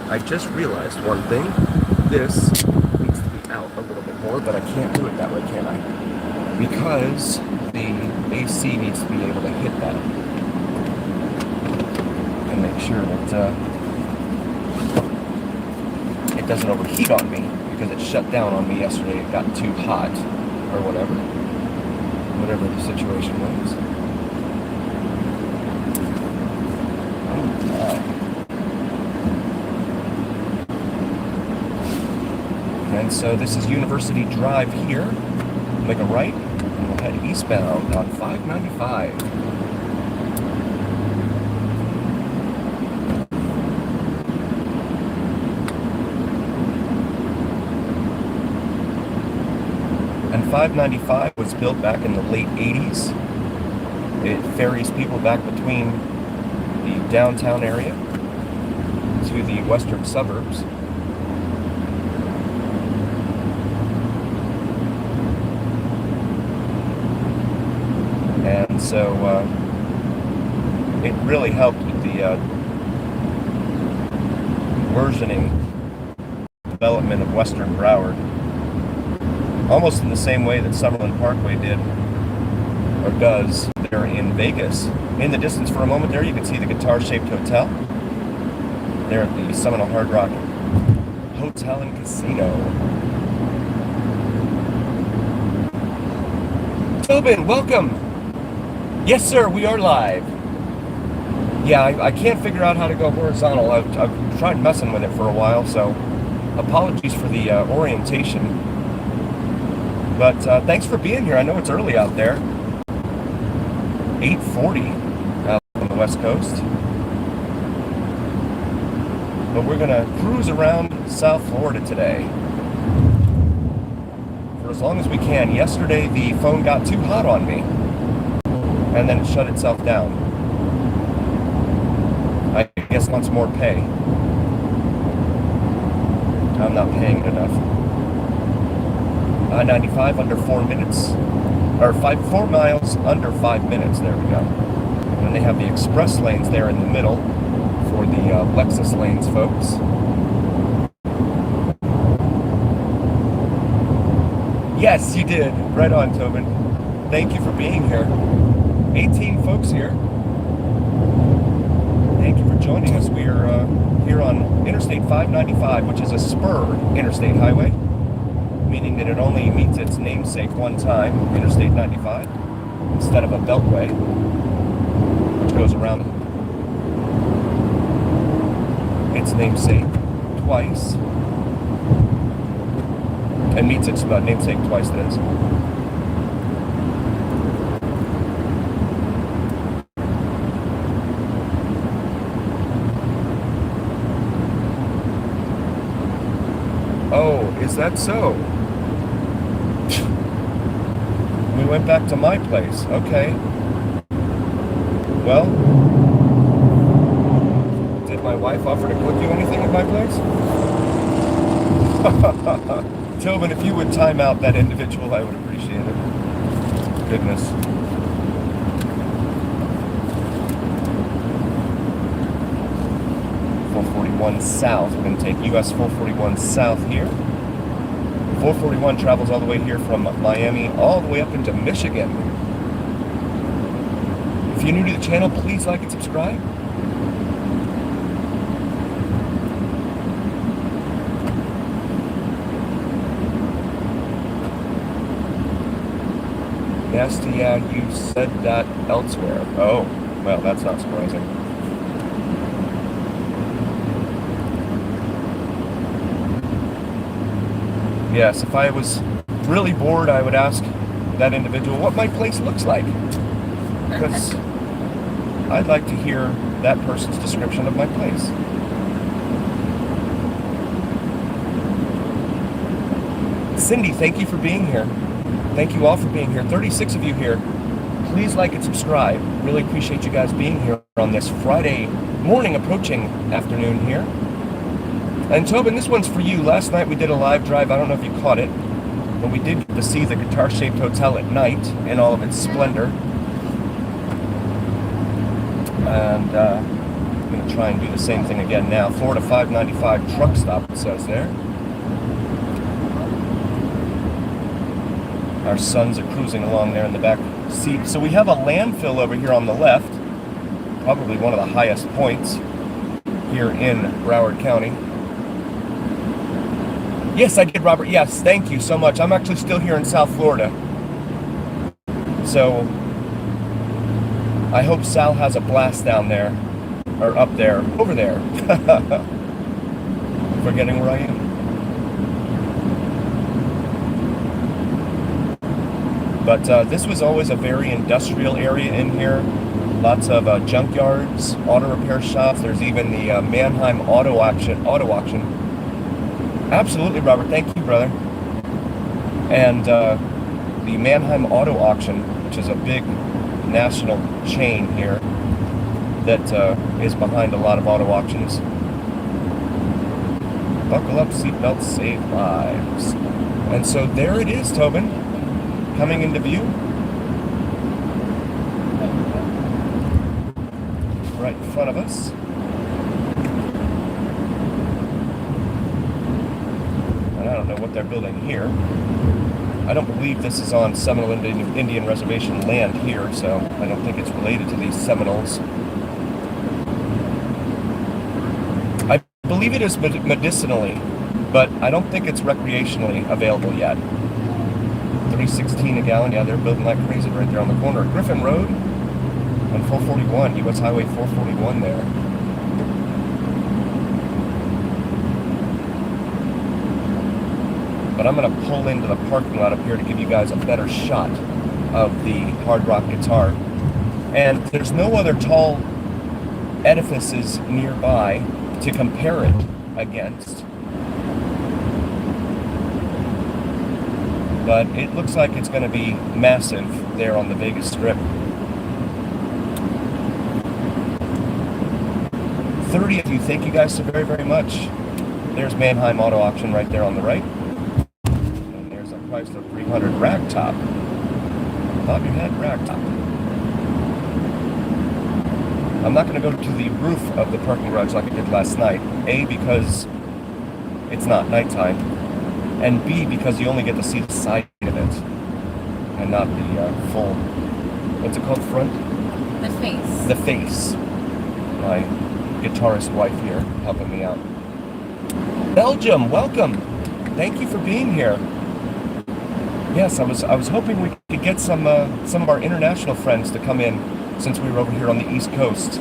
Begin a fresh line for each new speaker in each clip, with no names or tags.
I just realized one thing. This needs to be out a little bit more, but I can't do it that way, can I? Because the AC needs to be able to hit that. And make sure that it doesn't overheat on me, because it shut down on me yesterday. It got too hot, or whatever the situation was. And so this is University Drive here. Make a right, and we'll head eastbound on 595. And 595 was built back in the late 80s. It ferries people back between the downtown area to the western suburbs. And so it really helped with the burgeoning development of western Broward, almost in the same way that Summerlin Parkway did, or does, there in Vegas. In the distance for a moment there, you can see the guitar-shaped hotel there at the Seminole Hard Rock Hotel and Casino. Tobin, welcome! Yes, sir, we are live. Yeah, I can't figure out how to go horizontal. I've tried messing with it for a while, so apologies for the orientation. But thanks for being here. I know it's early out there. 8:40 out on the West Coast. But we're going to cruise around South Florida today for as long as we can. Yesterday, the phone got too hot on me, and then it shut itself down. I guess it wants more pay. I'm not paying it enough. I-95 under 4 minutes, or 4 miles under 5 minutes. There we go. And they have the express lanes there in the middle for the Lexus lanes, folks. Yes, you did. Right on, Tobin. Thank you for being here. 18 folks here. Thank you for joining us. We are here on Interstate 595, which is a spur interstate highway, meaning that it only meets its namesake one time, Interstate 95, instead of a beltway, which goes around its namesake twice, and meets its namesake twice, that is. Oh, is that so? We went back to my place. Okay. Well, did my wife offer to cook you anything at my place? Tobin, if you would time out that individual, I would appreciate it. Goodness. South. We're going to take US 441 South here. 441 travels all the way here from Miami all the way up into Michigan. If you're new to the channel, please like and subscribe. Nasty, yeah, you said that elsewhere. Oh, well, that's not surprising. Yes, if I was really bored, I would ask that individual what my place looks like, because I'd like to hear that person's description of my place. Cindy, thank you for being here. Thank you all for being here. 36 of you here. Please like and subscribe. Really appreciate you guys being here on this Friday morning, approaching afternoon here. And Tobin, this one's for you. Last night we did a live drive. I don't know if you caught it, but we did get to see the guitar-shaped hotel at night in all of its splendor. And I'm going to try and do the same thing again now. Florida 595 truck stop, it says there. Our sons are cruising along there in the back seat. So we have a landfill over here on the left, probably one of the highest points here in Broward County. Yes, I did, Robert. Yes, thank you so much. I'm actually still here in South Florida. So I hope Sal has a blast down there, or up there, over there. Forgetting where I am. But this was always a very industrial area in here. Lots of junkyards, auto repair shops. There's even the Mannheim auto auction. Absolutely, Robert. Thank you, brother. And the Mannheim Auto Auction, which is a big national chain here that is behind a lot of auto auctions. Buckle up, seatbelts, save lives. And so there it is, Tobin, coming into view. Right in front of us. And I don't know what they're building here. I don't believe this is on Seminole Indian Reservation land here, so I don't think it's related to these Seminoles. I believe it is medicinally, but I don't think it's recreationally available yet. $3.16 a gallon, yeah, they're building like crazy right there on the corner of Griffin Road and 441, US Highway 441 there. But I'm going to pull into the parking lot up here to give you guys a better shot of the Hard Rock guitar. And there's no other tall edifices nearby to compare it against. But it looks like it's going to be massive there on the Vegas Strip. 30 of you, thank you guys so very, very much. There's Mannheim Auto Auction right there on the right. And there's a Chrysler 300 ragtop. Bob your head, ragtop. I'm not going to go to the roof of the parking garage like I did last night. A, because it's not nighttime. And B, because you only get to see the side of it. And not the full, what's it called, front?
The face.
The face. My guitarist wife here helping me out. Belgium, welcome. Thank you for being here. Yes, I was hoping we could get some of our international friends to come in since we were over here on the East Coast.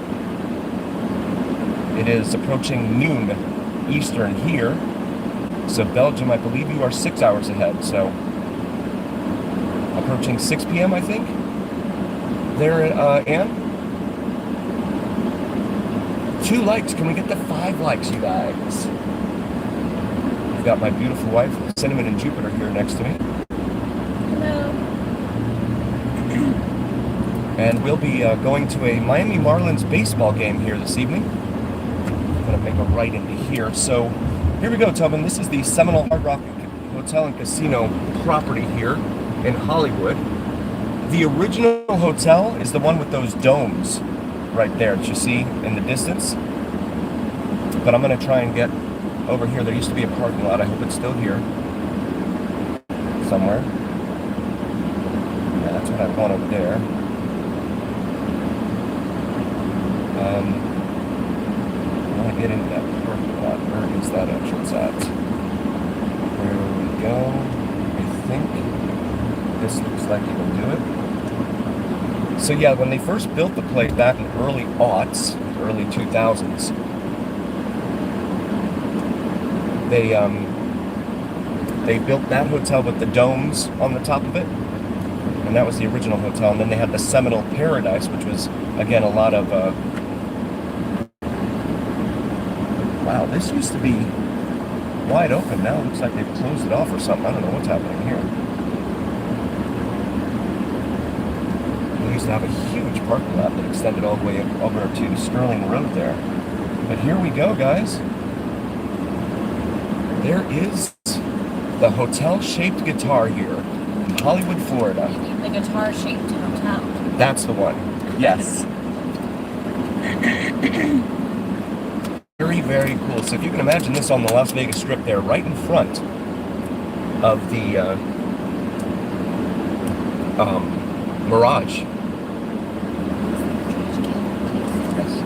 It is approaching noon Eastern here. So Belgium, I believe you are 6 hours ahead. So approaching 6 p.m. I think. There, Ann. 2 likes. Can we get the 5 likes, you guys? I've got my beautiful wife, Cinnamon and Jupiter, here next to me.
Hello.
And we'll be going to a Miami Marlins baseball game here this evening. I'm going to make a right into here. So here we go, Tobin. This is the Seminole Hard Rock Hotel and Casino property here in Hollywood. The original hotel is the one with those domes right there that you see in the distance. But I'm going to try and get over here. There used to be a parking lot. I hope it's still here somewhere. Yeah, that's what I want over there. I want to get into that parking lot. Where is that entrance at? There we go. I think this looks like it'll do it. So yeah, when they first built the place back in the early aughts, early 2000s, they built that hotel with the domes on the top of it, and that was the original hotel. And then they had the Seminole Paradise, which was again a lot of wow, this used to be wide open. Now it looks like they've closed it off or something. I don't know what's happening here. We used to have a huge parking lot that extended all the way over to Sterling Road there. But here we go, guys. There is the hotel-shaped guitar here in Hollywood, Florida.
You mean the guitar-shaped hotel?
That's the one. Yes. very, very cool. So if you can imagine this on the Las Vegas Strip there, right in front of the Mirage. Yes.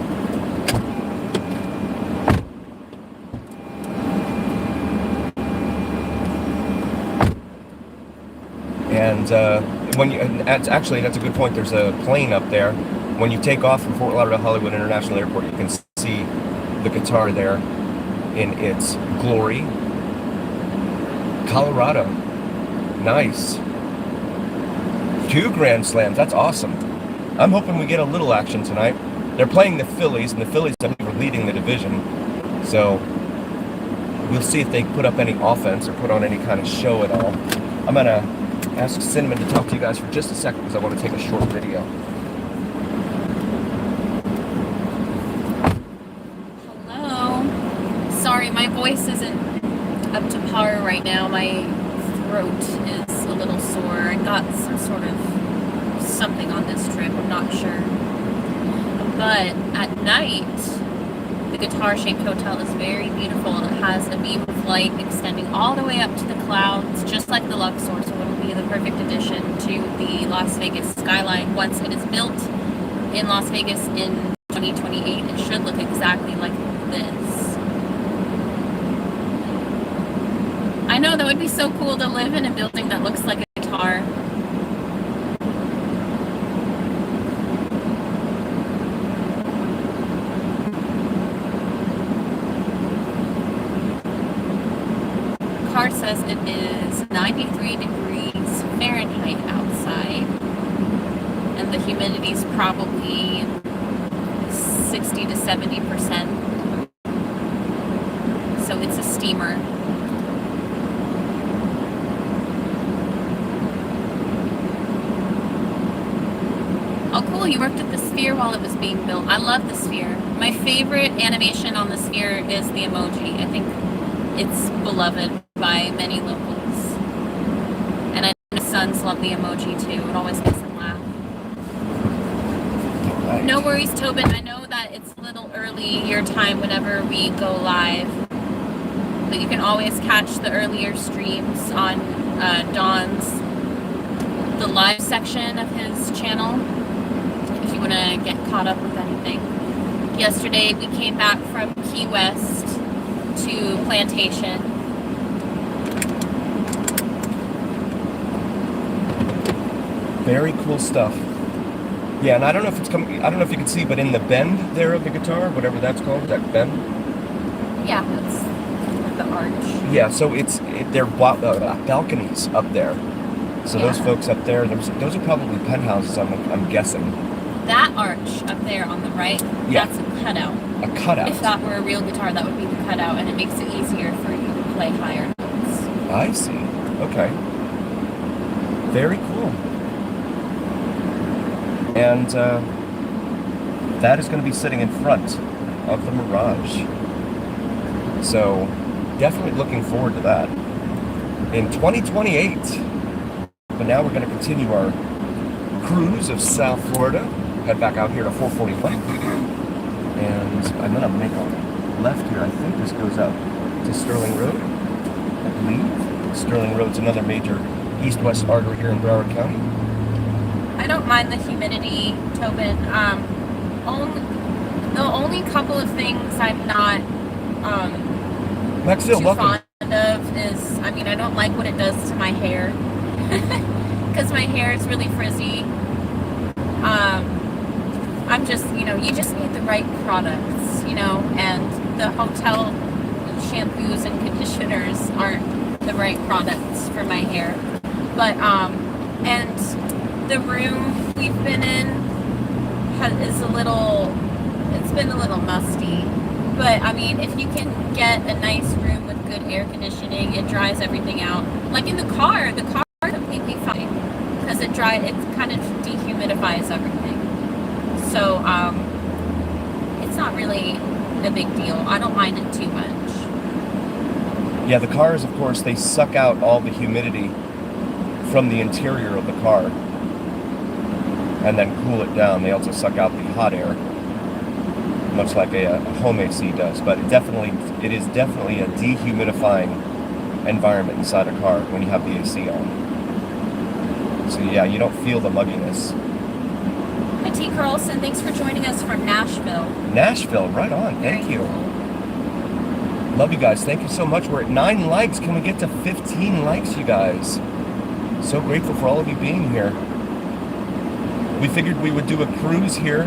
And actually, that's a good point. There's a plane up there. When you take off from Fort Lauderdale Hollywood International Airport, you can see the guitar there in its glory. Colorado. Nice. 2 Grand Slams. That's awesome. I'm hoping we get a little action tonight. They're playing the Phillies, and the Phillies are leading the division. So we'll see if they put up any offense or put on any kind of show at all. I'm going to ask Cinnamon to talk to you guys for just a second because I want to take a short video.
Hello. Sorry, my voice isn't up to par right now. My throat is a little sore. I got some sort of something on this trip. I'm not sure. But at night, the guitar-shaped hotel is very beautiful. It has a beam of light extending all the way up to the clouds, just like the Luxor, so it'll be the perfect addition to the Las Vegas skyline. Once it is built in Las Vegas in 2028, it should look exactly like this. I know, that would be so cool to live in a building that looks like a guitar. Car says it is 93 degrees Fahrenheit outside, and the humidity is probably 60 to 70%. So it's a steamer. Oh, cool, you worked at the Sphere while it was being built. I love the Sphere. My favorite animation on the Sphere is the emoji. I think it's beloved by many locals. And I know my sons love the emoji too. It always makes them laugh.
Right.
No worries, Tobin. I know that it's a little early your time whenever we go live. But you can always catch the earlier streams on Don's, the live section of his channel, if you want to get caught up with anything. Yesterday we came back from Key West to Plantation.
Very cool stuff. Yeah, and I don't know if it's coming. I don't know if you can see, but in the bend there of the guitar, whatever that's called, that bend.
Yeah, that's the arch.
Yeah, so they're balconies up there. So
Yeah.
those folks up there, those are probably penthouses. I'm guessing.
That arch up there on the right,
Yeah.
that's a cutout.
A cutout.
If that were a real guitar, that would be the cutout, and it makes it easier for you to play higher notes.
I see. Okay. Very cool. And that is going to be sitting in front of the Mirage. So definitely looking forward to that in 2028. But now we're going to continue our cruise of South Florida. Head back out here to 441. And I'm going to make a left here. I think this goes out to Sterling Road, I believe. Sterling Road's another major east-west artery here in Broward County.
I don't mind the humidity, Tobin. The only couple of things I'm not
Maxfield,
too
welcome.
fond of is, I mean, I don't like what it does to my hair. Because my hair is really frizzy. I'm just, you just need the right products, and the hotel shampoos and conditioners aren't the right products for my hair. But, and the room we've been in it's been a little musty. But, I mean, if you can get a nice room with good air conditioning, it dries everything out. Like in the car is completely fine. Because it kind of dehumidifies everything. So, it's not really a big deal. I don't mind it too much.
Yeah, the cars, of course, they suck out all the humidity from the interior of the car and then cool it down. They also suck out the hot air much like a home AC does, but it is definitely a dehumidifying environment inside a car when you have the AC on. So yeah, you don't feel the mugginess.
Hi T. Carlson, thanks for joining us from Nashville.
Nashville, right on. Thank you. Love you guys. Thank you so much. We're at 9 likes. Can we get to 15 likes, you guys? So grateful for all of you being here. We figured we would do a cruise here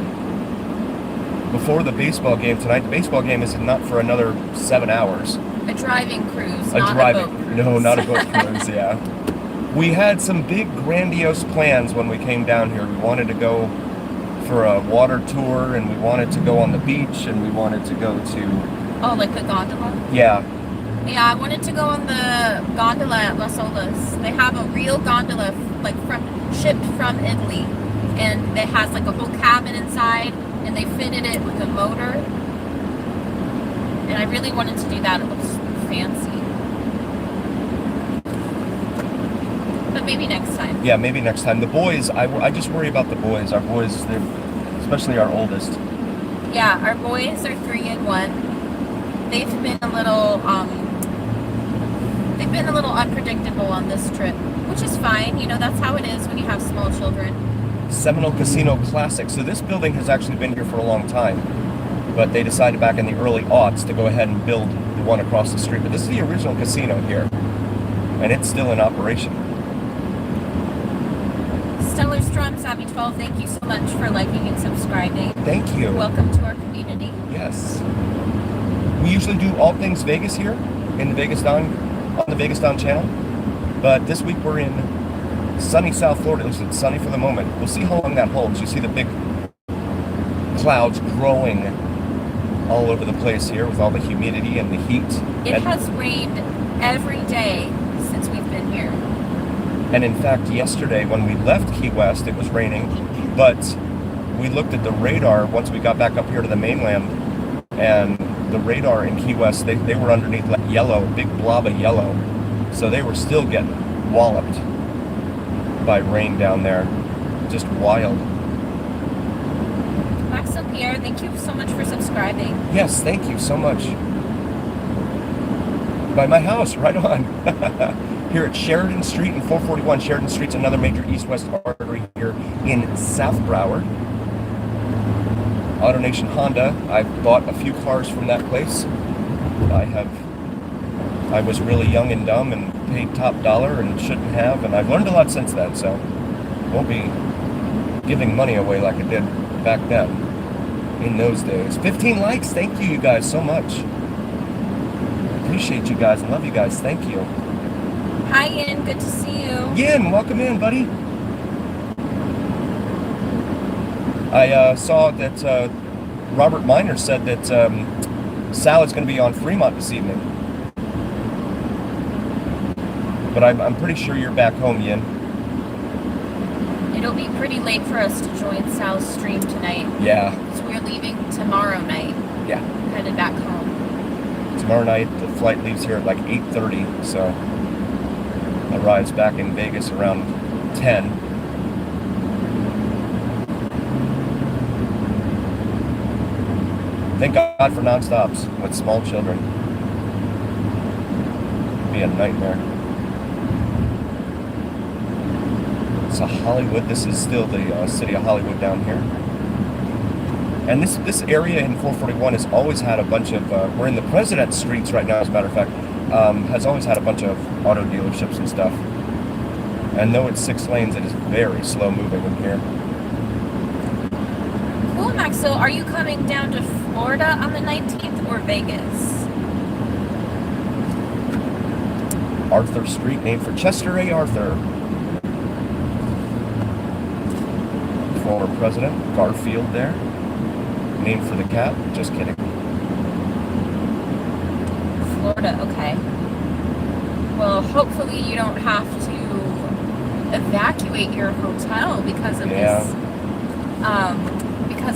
before the baseball game tonight. The baseball game is not for another 7 hours.
A driving cruise,
A
not
driving,
a boat cruise.
no, not a boat cruise, yeah. We had some big grandiose plans when we came down here. We wanted to go for a water tour, and we wanted to go on the beach, and we wanted to go to...
Oh, like the gondola?
Yeah.
Yeah, I wanted to go on the gondola at Las Olas. They have a real gondola, like shipped from Italy, and it has like a whole cabin inside, and they fitted it with a motor. And I really wanted to do that. It looks fancy. But maybe next time.
Yeah, maybe next time. The boys, I just worry about the boys. Our boys, especially our oldest.
Yeah, our boys are 3 and 1. They've been a little unpredictable on this trip, which is fine. You know, that's how it is when you have small children.
Seminole Casino Classic. So this building has actually been here for a long time, but they decided back in the early aughts to go ahead and build the one across the street. But this is the original casino here, and it's still in operation.
Stellar Strum, Savvy 12, thank you so much for liking and subscribing.
Thank you.
Welcome to our community.
Yes. We usually do all things Vegas here in the Vegas Don, on the Vegas Don channel, but this week we're in sunny South Florida. At least it's sunny for the moment. We'll see how long that holds. You see the big clouds growing all over the place here with all the humidity and the heat.
It has rained every day since we've been here.
And in fact, yesterday when we left Key West, it was raining, but we looked at the radar once we got back up here to the mainland, and the radar in Key West, they were underneath like yellow, big blob of yellow. So they were still getting walloped by rain down there. Just wild.
Maxo Pierre, thank you so much for subscribing.
Yes, thank you so much. By my house, right on. Here at Sheridan Street and 441. Sheridan Street's another major east-west artery here in South Broward. AutoNation Honda. I've bought a few cars from that place. I was really young and dumb and paid top dollar and shouldn't have, and I've learned a lot since then, so won't be giving money away like I did back then in those days. 15 likes. Thank you guys so much. Appreciate you guys and love you guys. Thank you.
Hi, Ian. Good to see you.
Yin, welcome in, buddy. I saw that Robert Miner said that Sal is going to be on Fremont this evening. But I'm pretty sure you're back home, Yin.
It'll be pretty late for us to join Sal's stream tonight.
Yeah.
Because we're leaving tomorrow night.
Yeah.
Headed back home.
Tomorrow night, the flight leaves here at like 8:30, so arrives back in Vegas around 10. Thank God for non-stops with small children. It'd be a nightmare. So Hollywood, this is still the city of Hollywood down here. And this area in 441 has always had a bunch of, we're in the President's Streets right now, as a matter of fact, has always had a bunch of auto dealerships and stuff. And though it's 6 lanes, it is very slow moving in here.
Cool, Max. So are you coming down to Florida on the 19th or Vegas?
Arthur Street, named for Chester A. Arthur. Former President Garfield there. Named for the cat. Just kidding.
Florida, okay. Well, hopefully you don't have to evacuate your hotel because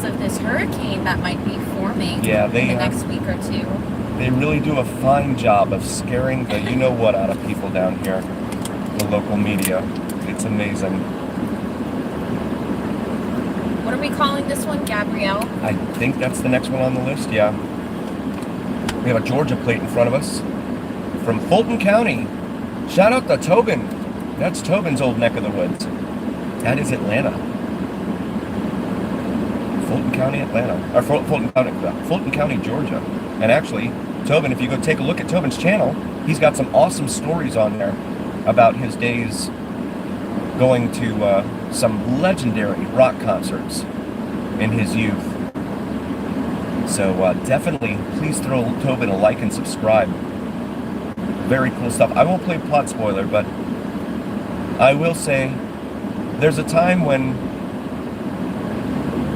of this hurricane that might be forming in the next week or two.
They really do a fine job of scaring the you-know-what out of people down here. The local media. It's amazing.
What are we calling this one? Gabrielle?
I think that's the next one on the list, yeah. We have a Georgia plate in front of us from Fulton County. Shout out to Tobin. That's Tobin's old neck of the woods. That is Atlanta. Fulton County, Atlanta. Or Fulton County, Georgia. And actually, Tobin, if you go take a look at Tobin's channel, he's got some awesome stories on there about his days going to some legendary rock concerts in his youth. So definitely, please throw Tobin a like and subscribe. Very cool stuff. I won't play plot spoiler, but I will say there's a time when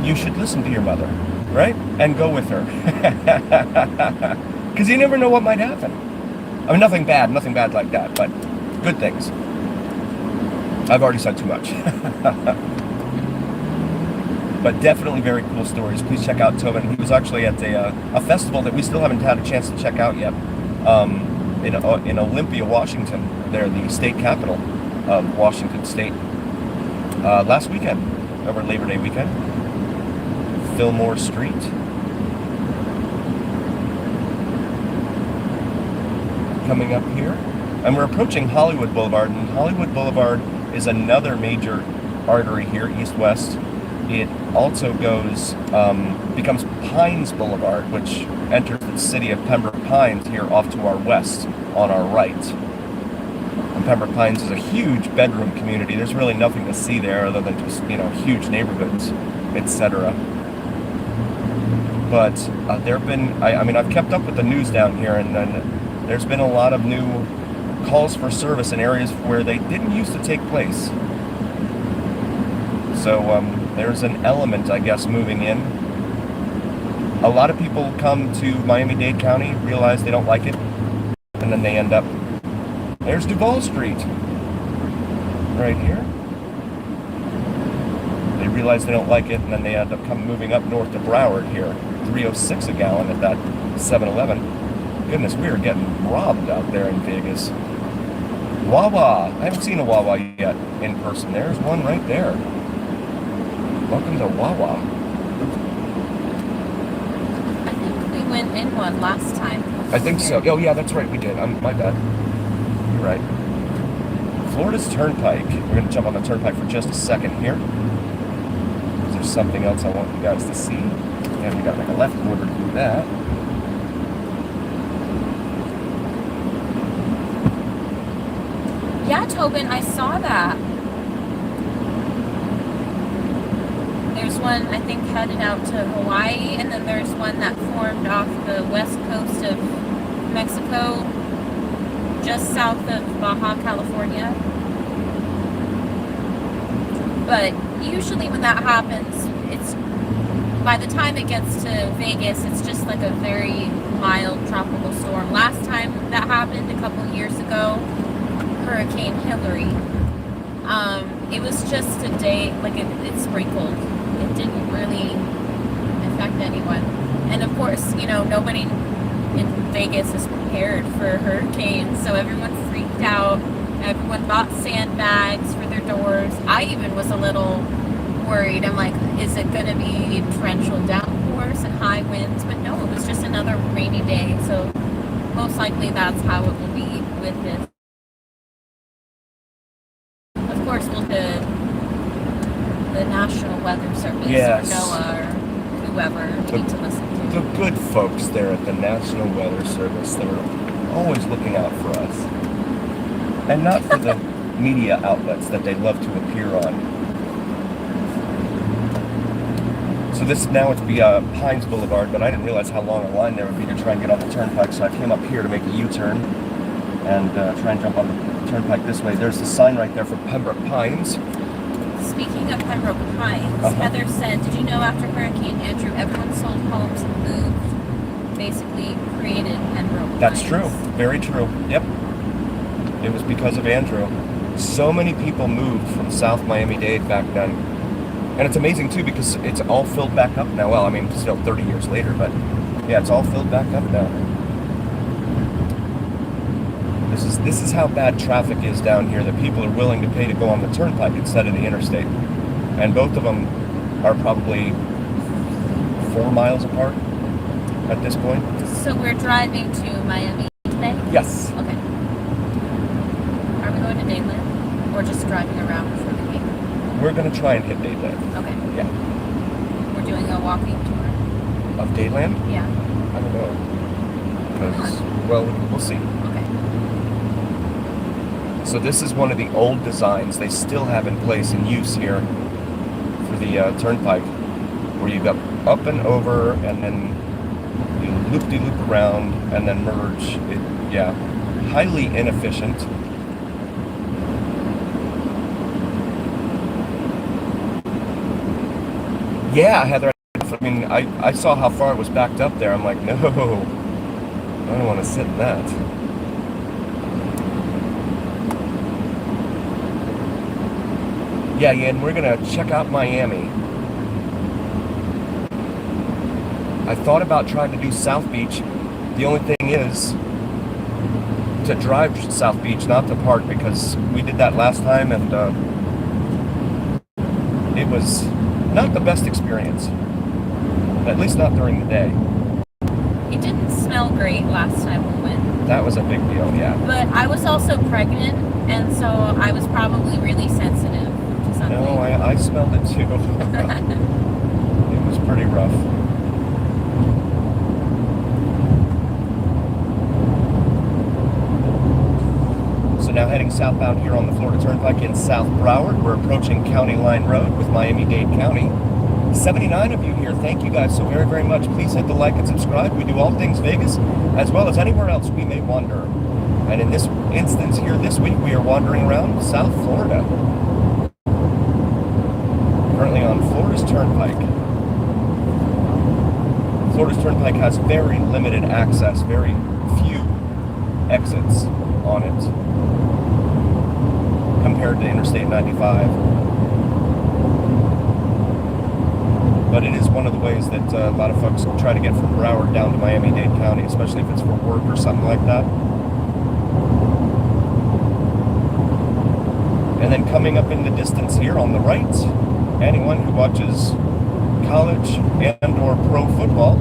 you should listen to your mother, right? And go with her. Because you never know what might happen. I mean, nothing bad like that, but good things. I've already said too much. But definitely very cool stories. Please check out Tobin. He was actually at a festival that we still haven't had a chance to check out yet, in Olympia, Washington. They're the state capital of Washington State. Last weekend, over Labor Day weekend. Fillmore Street. Coming up here. And we're approaching Hollywood Boulevard, and Hollywood Boulevard is another major artery here, east-west. It also goes, becomes Pines Boulevard, which enters the city of Pembroke Pines here off to our west, on our right. And Pembroke Pines is a huge bedroom community. There's really nothing to see there other than just, huge neighborhoods, etc. But there have been, I've kept up with the news down here, and there's been a lot of new calls for service in areas where they didn't used to take place. So there's an element, I guess, moving in. A lot of people come to Miami-Dade County, realize they don't like it, and then they end up... There's Duval Street, right here. They realize they don't like it, and then they end up moving up north to Broward here. $3.06 a gallon at that 7-Eleven. Goodness, we are getting robbed out there in Vegas. Wawa. I haven't seen a Wawa yet in person. There's one right there. Welcome to Wawa.
I think we went in one last time.
I think so. Oh, yeah, that's right. We did. My bad. You're right. Florida's Turnpike. We're going to jump on the Turnpike for just a second here. There's something else I want you guys to see. And we got to make a left in order to do that.
Yeah, Tobin, I saw that. There's one, I think, headed out to Hawaii, and then there's one that formed off the west coast of Mexico, just south of Baja, California. But usually when that happens, it's by the time it gets to Vegas, it's just like a very mild tropical storm. Last time that happened, a couple years ago, Hurricane Hillary. It was just a day, like it sprinkled. It didn't really affect anyone. And of course, nobody in Vegas is prepared for hurricanes, so everyone freaked out. Everyone bought sandbags for their doors. I even was a little worried. I'm like, is it going to be torrential downpours and high winds? But no, it was just another rainy day. So most likely that's how it will be with this. Of course, we'll the National Weather Service,
yes,
or NOAA, or whoever we need to listen to.
The good folks there at the National Weather Service, they're always looking out for us. And not for the media outlets that they love to appear on. So this now it's Pines Boulevard, but I didn't realize how long a line there would be to try and get off the Turnpike, so I came up here to make a U-turn and try and jump on the Turnpike this way. There's the sign right there for Pembroke Pines.
Speaking of Pembroke Pines, Heather said, did you know after Hurricane Andrew, everyone sold homes and moved, basically created Pembroke Pines?
That's true. Very true. Yep. It was because of Andrew. So many people moved from South Miami-Dade back then. And it's amazing, too, because it's all filled back up now. Well, still 30 years later, but yeah, it's all filled back up now. This is how bad traffic is down here, that people are willing to pay to go on the Turnpike instead of the interstate. And both of them are probably 4 miles apart at this point.
So we're driving to Miami today?
Yes.
Okay. Are we going to Dayland? Or just driving around before the game?
We're going to try and hit Dayland.
Okay.
Yeah.
We're doing a walking tour?
Of Dayland?
Yeah.
I don't know. Because, well, we'll see.
Okay.
So this is one of the old designs they still have in place in use here for the Turnpike, where you go up and over, and then you loop-de-loop around, and then merge. Yeah, highly inefficient. Yeah, Heather. I mean, I saw how far it was backed up there. I'm like, no, I don't want to sit in that. Yeah, and we're gonna check out Miami. I thought about trying to do South Beach. The only thing is to drive South Beach, not to park, because we did that last time, and it was not the best experience. At least not during the day.
It didn't smell great last time we went.
That was a big deal, yeah.
But I was also pregnant, and so I was probably really sensitive to something.
No, I smelled it too. It was pretty rough. So now heading southbound here on the Florida Turnpike in South Broward. We're approaching County Line Road with Miami-Dade County. 79 of you here. Thank you guys so very, very much. Please hit the like and subscribe. We do all things Vegas, as well as anywhere else we may wander. And in this instance here this week, we are wandering around South Florida. Currently on Florida's Turnpike. Florida's Turnpike has very limited access, very few exits on it compared to Interstate 95. But it is one of the ways that a lot of folks try to get from Broward down to Miami-Dade County, especially if it's for work or something like that. And then coming up in the distance here on the right, anyone who watches college and or pro football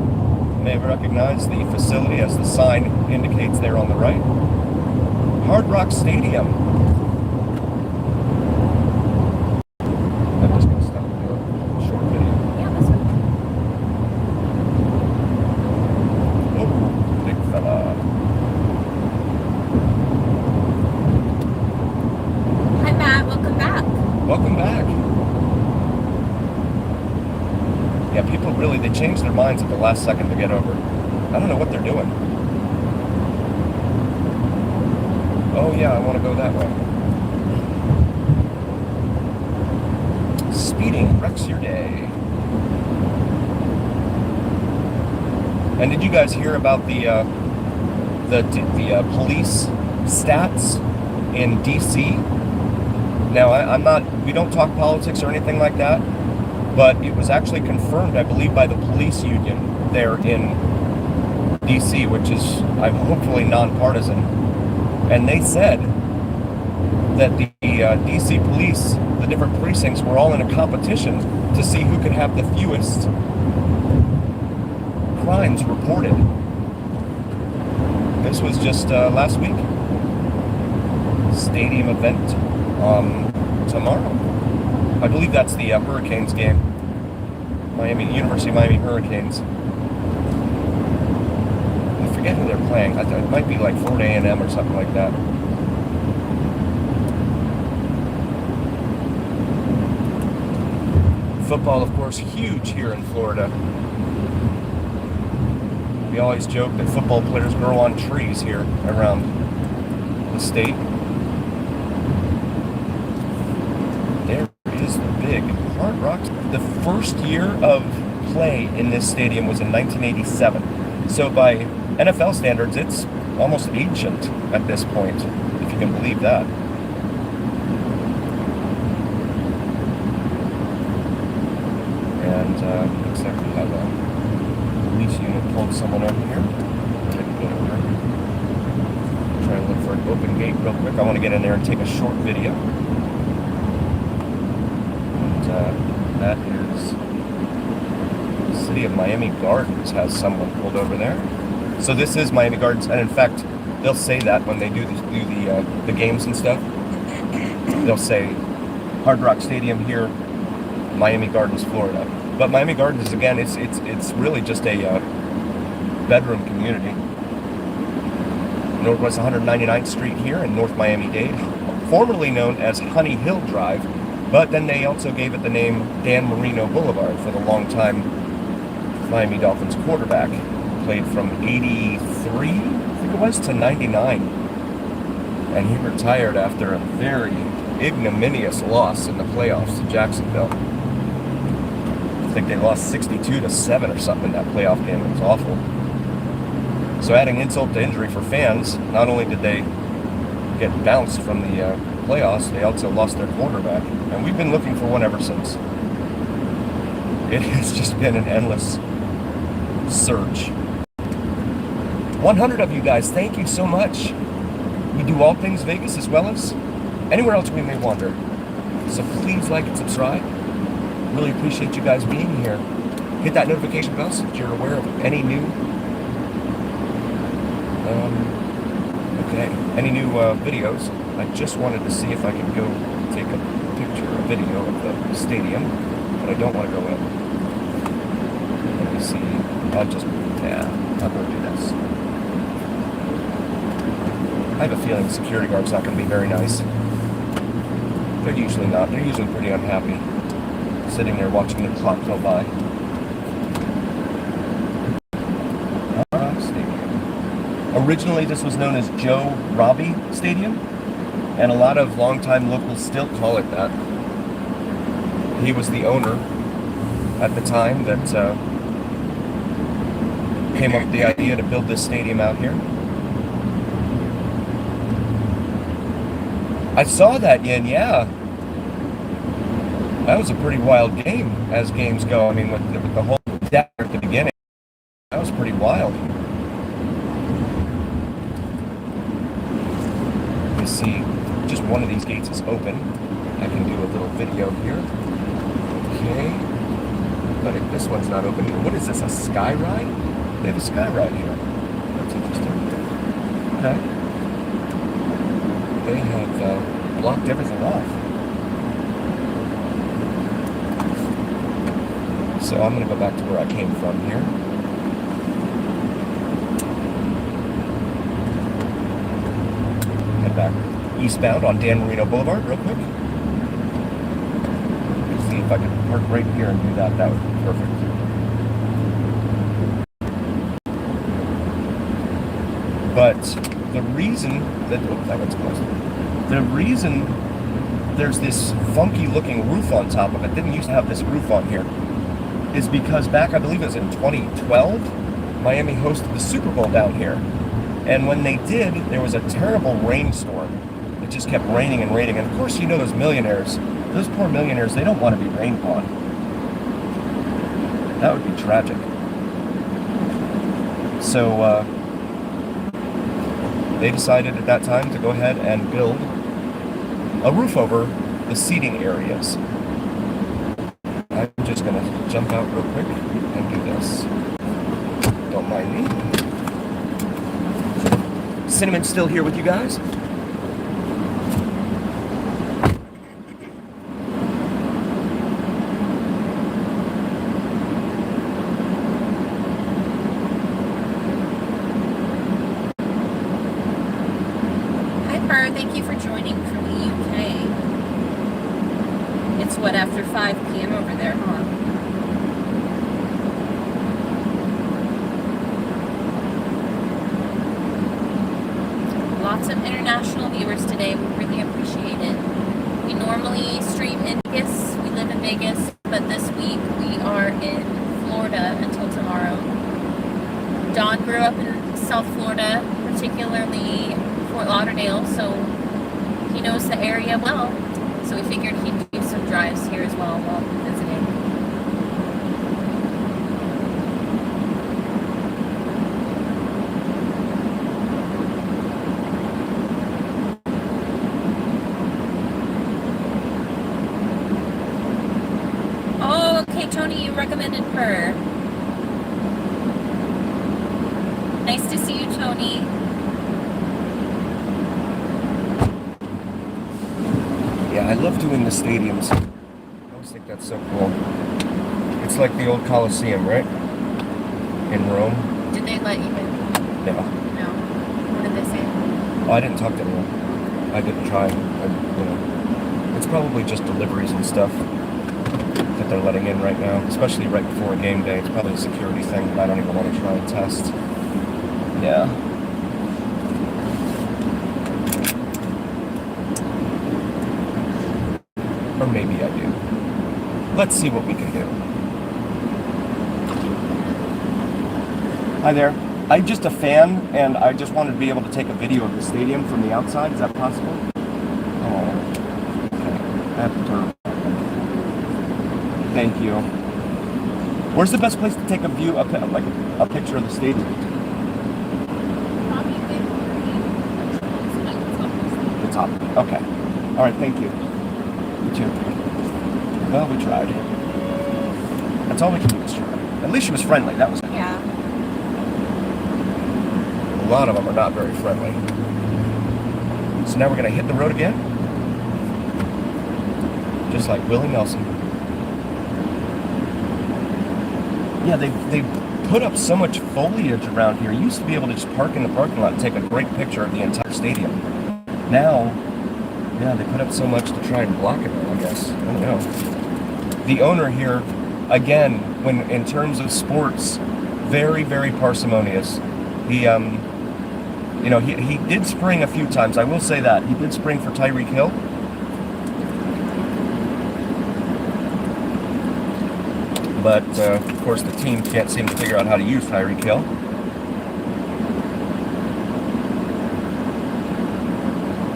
may recognize the facility as the sign indicates there on the right. Hard Rock Stadium. I'm just going to stop and do a short video.
Yeah, that's okay.
Oh, big fella.
Hi, Matt. Welcome back.
Welcome back. Yeah, people really, they change their minds at the last second to get over. I don't know what they're doing. Oh yeah, I want to go that way. Speeding wrecks your day. And did you guys hear about the police stats in DC? Now, we don't talk politics or anything like that, but it was actually confirmed, I believe, by the police union there in DC, which is hopefully nonpartisan. And they said that the DC police, the different precincts, were all in a competition to see who could have the fewest crimes reported. This was just last week. Stadium event tomorrow. I believe that's the Hurricanes game. University of Miami Hurricanes. I forget who they're playing. It might be like Florida A&M or something like that. Football, of course, huge here in Florida. We always joke that football players grow on trees here around the state. There is the big Hard Rock. The first year of play in this stadium was in 1987. So by NFL standards, it's almost ancient at this point, if you can believe that. And looks like we have a police unit pulled someone over here. Try and look for an open gate real quick. I want to get in there and take a short video. And that is City of Miami Gardens has someone pulled over there. So this is Miami Gardens, and in fact, they'll say that when they do the games and stuff. They'll say Hard Rock Stadium here, Miami Gardens, Florida. But Miami Gardens, again, it's really just a bedroom community. Northwest 199th Street here in North Miami-Dade, formerly known as Honey Hill Drive, but then they also gave it the name Dan Marino Boulevard for the longtime Miami Dolphins quarterback. Played from 83, I think it was, to 99. And he retired after a very ignominious loss in the playoffs to Jacksonville. I think they lost 62-7 or something in that playoff game. It was awful. So adding insult to injury for fans, not only did they get bounced from the playoffs, they also lost their quarterback. And we've been looking for one ever since. It has just been an endless search. 100 of you guys, thank you so much. We do all things Vegas as well as anywhere else we may wander. So please like and subscribe. Really appreciate you guys being here. Hit that notification bell so that you're aware of any new videos. I just wanted to see if I could go take a picture, a video of the stadium, but I don't want to go in. Let me see. I'll go do this. I have a feeling the security guard's not going to be very nice. They're usually not. They're usually pretty unhappy, sitting there watching the clock go by. Originally, this was known as Joe Robbie Stadium, and a lot of longtime locals still call it that. He was the owner at the time that came up with the idea to build this stadium out here. I saw that, Yin, yeah. That was a pretty wild game, as games go. I mean, with the whole deck at the beginning, that was pretty wild. You see, just one of these gates is open. I can do a little video here. Okay. But if this one's not open, what is this, a sky ride? They have a sky ride here. That's interesting. Okay. They have blocked everything off. So I'm going to go back to where I came from here. Head back eastbound on Dan Marino Boulevard real quick. See if I can park right here and do that. That would be perfect. But the reason that there's this funky looking roof on top of it, didn't used to have this roof on here, is because back, I believe it was in 2012, Miami hosted the Super Bowl down here. And when they did, there was a terrible rainstorm. It just kept raining and raining. And of course, you know those millionaires, those poor millionaires, they don't want to be rained on. That would be tragic. So they decided at that time to go ahead and build a roof over the seating areas. I'm just going to jump out real quick and do this. Don't mind me. Cinnamon's still here with you guys.
Thank you for joining from the UK. It's what, after 5 p.m. over there, huh? Lots of international viewers today. We really appreciate it. We normally stream in Vegas. We live in Vegas, but this week we are in Florida until tomorrow. Don grew up in South Florida, particularly Fort Lauderdale, so he knows the area well. So we figured he'd do some drives here as well while visiting. Oh, okay, Tony, you recommended her. Nice to see you, Tony.
Yeah, I love doing the stadiums. I always think that's so cool. It's like the old Coliseum, right? In Rome.
Did they let you in?
No.
No. What did they say?
Oh, I didn't talk to anyone. I didn't try. It's probably just deliveries and stuff that they're letting in right now, especially right before a game day. It's probably a security thing that I don't even want to try and test. Yeah. Or maybe I do. Let's see what we can do. Hi there. I'm just a fan, and I just wanted to be able to take a video of the stadium from the outside. Is that possible? Oh, okay. I have to turn. Thank you. Where's the best place to take a view, like a picture of the stadium? The top. Okay. All right. Thank you. You too. Well, we tried. That's all we can do is try. At least she was friendly. That was it.
Yeah.
A lot of them are not very friendly. So now we're going to hit the road again. Just like Willie Nelson. Yeah, they put up so much foliage around here. You used to be able to just park in the parking lot and take a great picture of the entire stadium. Now, yeah, they put up so much to try and block it, I guess. I don't know. The owner here, again, when in terms of sports, very, very parsimonious. He he did spring a few times. I will say that. He did spring for Tyreek Hill. But, of course, the team can't seem to figure out how to use Tyreek Hill.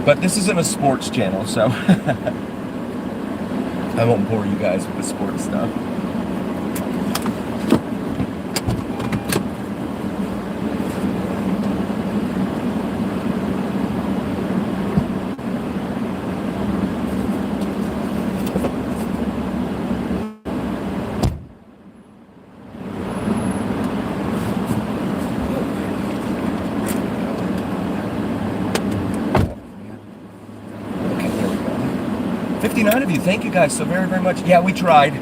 But this isn't a sports channel, so I won't bore you guys with the sports stuff. Okay, there we go. 59 of you, thank you guys so very, very much. Yeah, we tried.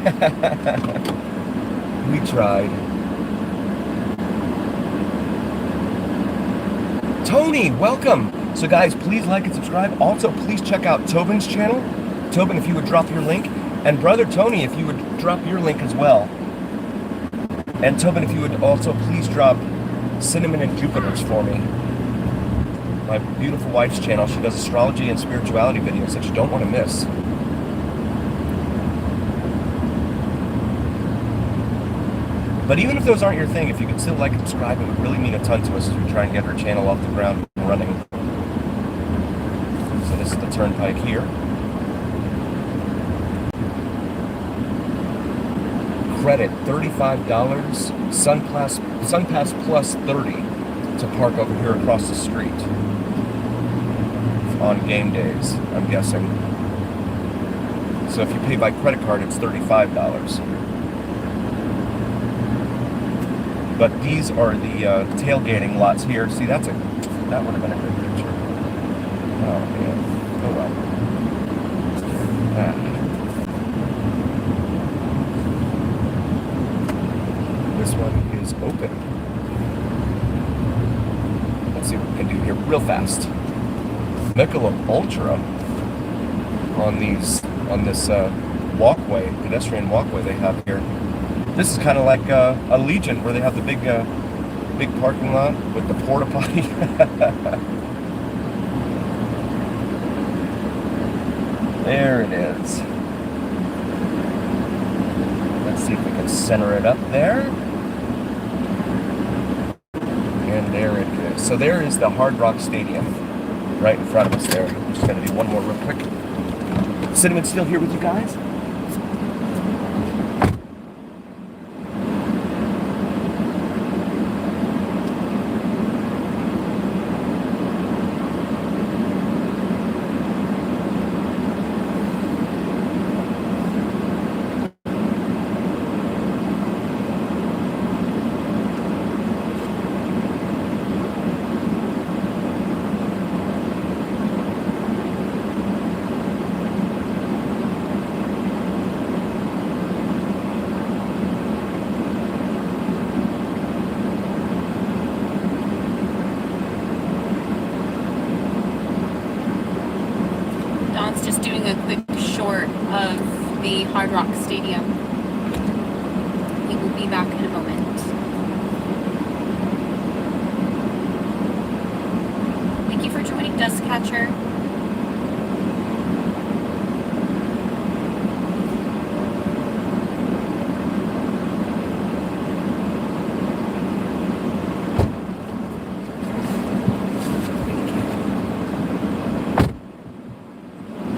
We tried. Tony, welcome. So guys, please like and subscribe. Also, please check out Tobin's channel. Tobin, if you would drop your link. And brother Tony, if you would drop your link as well. And Tobin, if you would also please drop Cinnamon and Jupiter's for me. My beautiful wife's channel. She does astrology and spirituality videos that you don't want to miss. But even if those aren't your thing, if you could still like and subscribe, it would really mean a ton to us as we try and get her channel off the ground and running. So this is the Turnpike here. Credit $35, SunPass plus 30 to park over here across the street on game days, I'm guessing. So if you pay by credit card, it's $35. But these are the tailgating lots here. See, that would have been a good picture. Oh man, oh well. This one is open. Let's see what we can do here real fast. Michelob Ultra on this walkway, pedestrian walkway they have here. This is kind of like a Legion where they have the big parking lot with the porta potty. There it is. Let's see if we can center it up there. And there it is. So there is the Hard Rock Stadium right in front of us there. I'm just going to do one more real quick. Cinnamon's still here with you guys?
the Hard Rock Stadium. We will be back in a moment. Thank you for joining, Dustcatcher.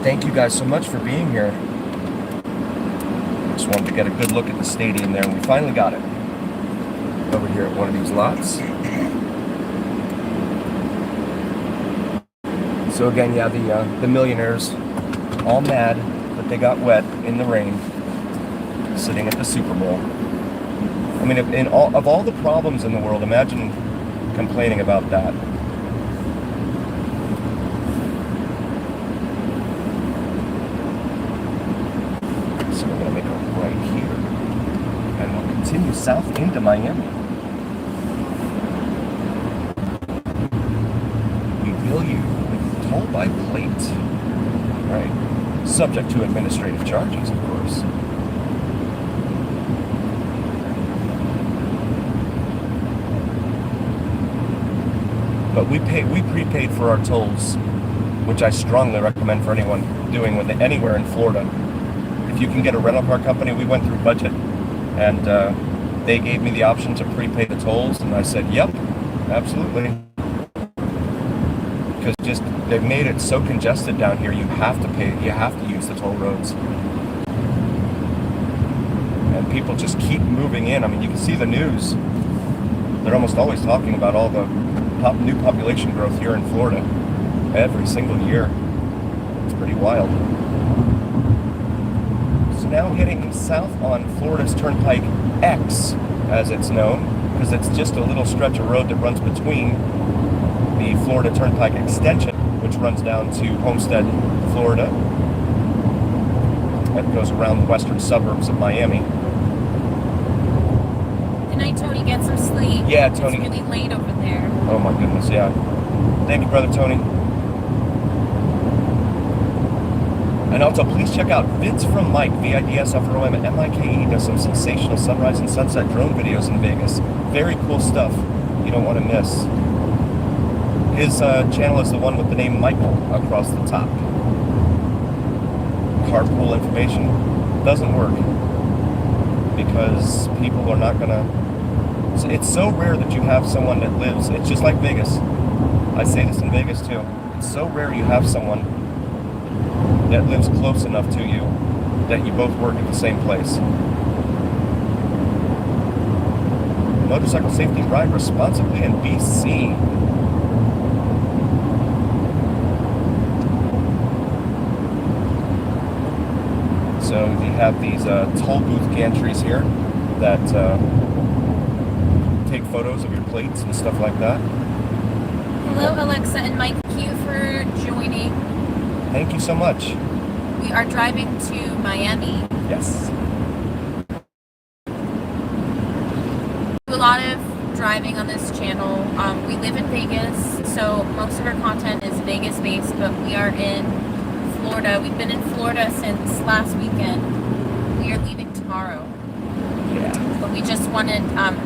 Thank you guys so much for being here. Just wanted to get a good look at the stadium there, and we finally got it. Over here at one of these lots. So again, yeah, the millionaires, all mad that they got wet in the rain, sitting at the Super Bowl. I mean, of all the problems in the world, imagine complaining about that. Continue south into Miami. We bill you with toll by plate. Right. Subject to administrative charges, of course. But we prepaid for our tolls, which I strongly recommend for anyone doing with anywhere in Florida. If you can get a rental car company, we went through budget. And they gave me the option to prepay the tolls, and I said, yep, absolutely. Because just, they've made it so congested down here, you have to use the toll roads. And people just keep moving in. I mean, you can see the news. They're almost always talking about all the new population growth here in Florida every single year. It's pretty wild. Now heading south on Florida's Turnpike X, as it's known, because it's just a little stretch of road that runs between the Florida Turnpike extension, which runs down to Homestead, Florida. That goes around the western suburbs of Miami.
Good night, Tony. Get some sleep.
Yeah, Tony.
It's really late over there.
Oh my goodness, yeah. Thank you, brother Tony. And also, please check out Vids from Mike, VIDSFROM-MIKE, does some sensational sunrise and sunset drone videos in Vegas. Very cool stuff. You don't want to miss. His channel is the one with the name Michael across the top. Carpool information doesn't work because people are not going to... It's so rare that you have someone that lives... It's just like Vegas. I say this in Vegas too. It's so rare you have someone that lives close enough to you that you both work at the same place. Motorcycle safety, ride responsibly, and be seen. So we have these toll booth gantries here that take photos of your plates and stuff like that.
Hello, Alexa and Mike. Thank you for joining.
Thank you so much.
We are driving to Miami.
Yes.
Do a lot of driving on this channel. We live in Vegas, so most of our content is Vegas based, but we are in Florida. We've been in Florida since last weekend. We are leaving tomorrow.
Yeah.
But we just wanted,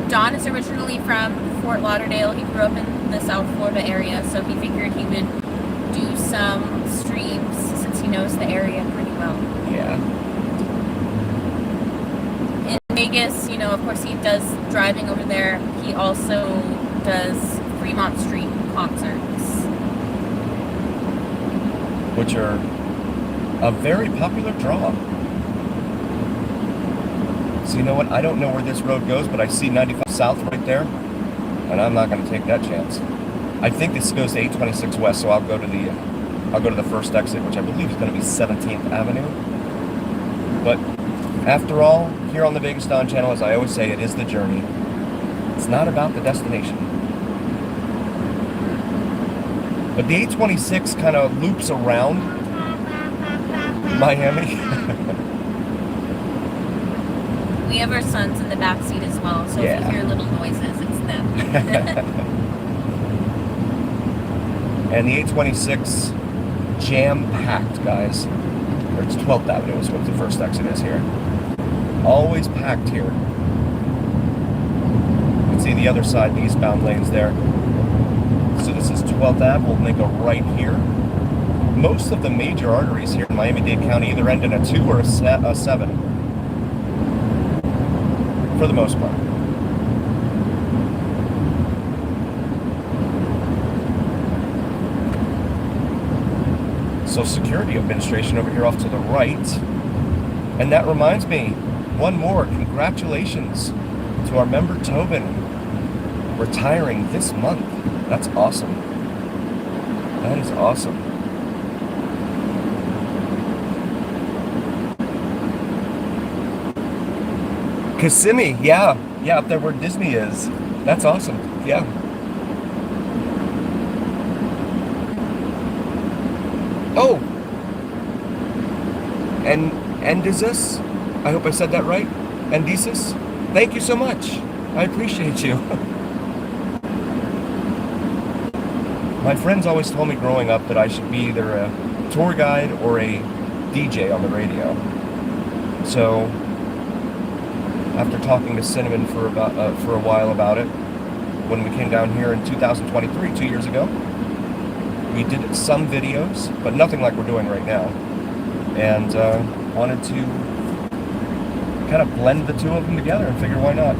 Don is originally from Fort Lauderdale. He grew up in the South Florida area, so he figured he would do some streams since he knows the area pretty well.
Yeah.
In Vegas, you know, of course he does driving over there. He also does Fremont Street concerts,
which are a very popular draw. So you know what? I don't know where this road goes, but I see 95 South right there, and I'm not going to take that chance. I think this goes to 826 West, so I'll go to the first exit, which I believe is going to be 17th Avenue. But after all, here on the Vegas Don channel, as I always say, it is the journey. It's not about the destination. But the 826 kind of loops around Miami.
We have our sons in the back seat as well, so
yeah.
If you hear little noises, it's them. And
the 826 jam-packed, guys. or it's 12th Avenue is what the first exit is here. Always packed here. You can see the other side, the eastbound lanes there. So this is 12th Ave. We'll make a right here. Most of the major arteries here in Miami-Dade County either end in a 2 or a 7. For the most part. Social Security Administration over here off to the right. And that reminds me, one more, congratulations to our member Tobin retiring this month. That's awesome. That is awesome. Kissimmee, yeah, up there where Disney is. That's awesome, yeah. Oh, and Endisus, I hope I said that right. Endisus, thank you so much. I appreciate you. My friends always told me growing up that I should be either a tour guide or a DJ on the radio. So after talking to Cinnamon for a while about it, when we came down here in 2023, 2 years ago, we did some videos, but nothing like we're doing right now, and wanted to kind of blend the two of them together and figure why not.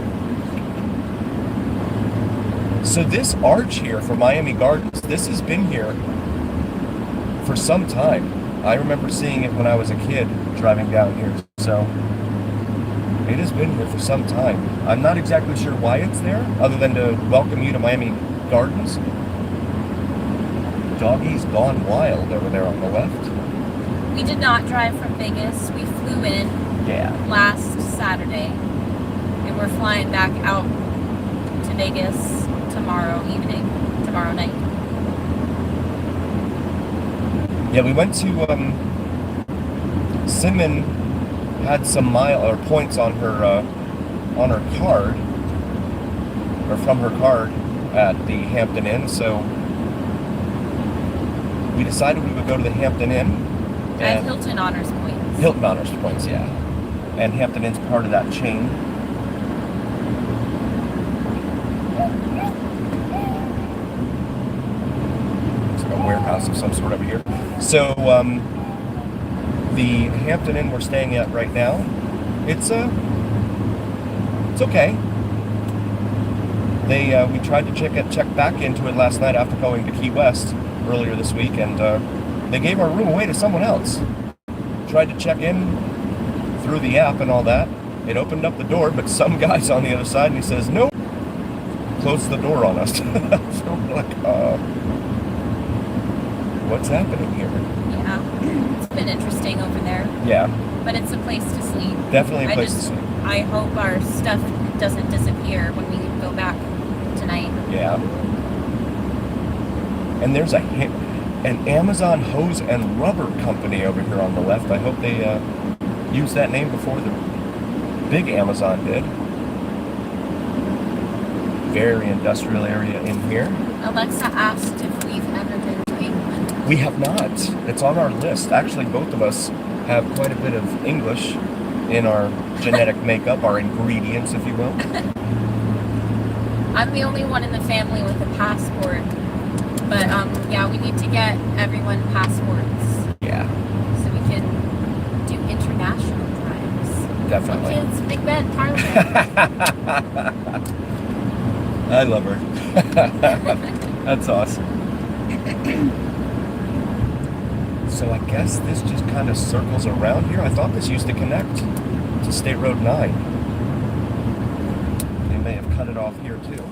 So this arch here for Miami Gardens, this has been here for some time. I remember seeing it when I was a kid driving down here, so it has been here for some time. I'm not exactly sure why it's there, other than to welcome you to Miami Gardens. Doggy's gone wild over there on the left.
We did not drive from Vegas. We flew in last Saturday. And we're flying back out to Vegas tomorrow night.
Yeah, we went to, Simon had some points on her card, or from her card at the Hampton Inn, so we decided we would go to the Hampton Inn.
At Hilton Honors Points.
Hilton Honors Points, yeah. And Hampton Inn's part of that chain. It's like a warehouse of some sort over here. So, the Hampton Inn we're staying at right now, it's okay. We tried to check back into it last night after going to Key West earlier this week, and they gave our room away to someone else. Tried to check in through the app and all that. It opened up the door, but some guy's on the other side, and he says, "Nope." Closed the door on us. So we're like, what's happening here?
Yeah, it's been interesting over there.
Yeah.
But it's a place to sleep.
Definitely a place to sleep.
I hope our stuff doesn't disappear when we go back tonight.
Yeah. And there's an Amazon hose and rubber company over here on the left. I hope they used that name before the big Amazon did. Very industrial area in here.
Alexa asked if we've ever been to England.
We have not. It's on our list. Actually, both of us have quite a bit of English in our genetic makeup, our ingredients, if you will.
I'm the only one in the family with a passport. But, yeah, we need to get everyone passports.
Yeah.
So we can do international drives.
Definitely.
Kids, Big Ben, Parliament.
I love her. That's awesome. So I guess this just kind of circles around here. I thought this used to connect to State Road 9. They may have cut it off here too,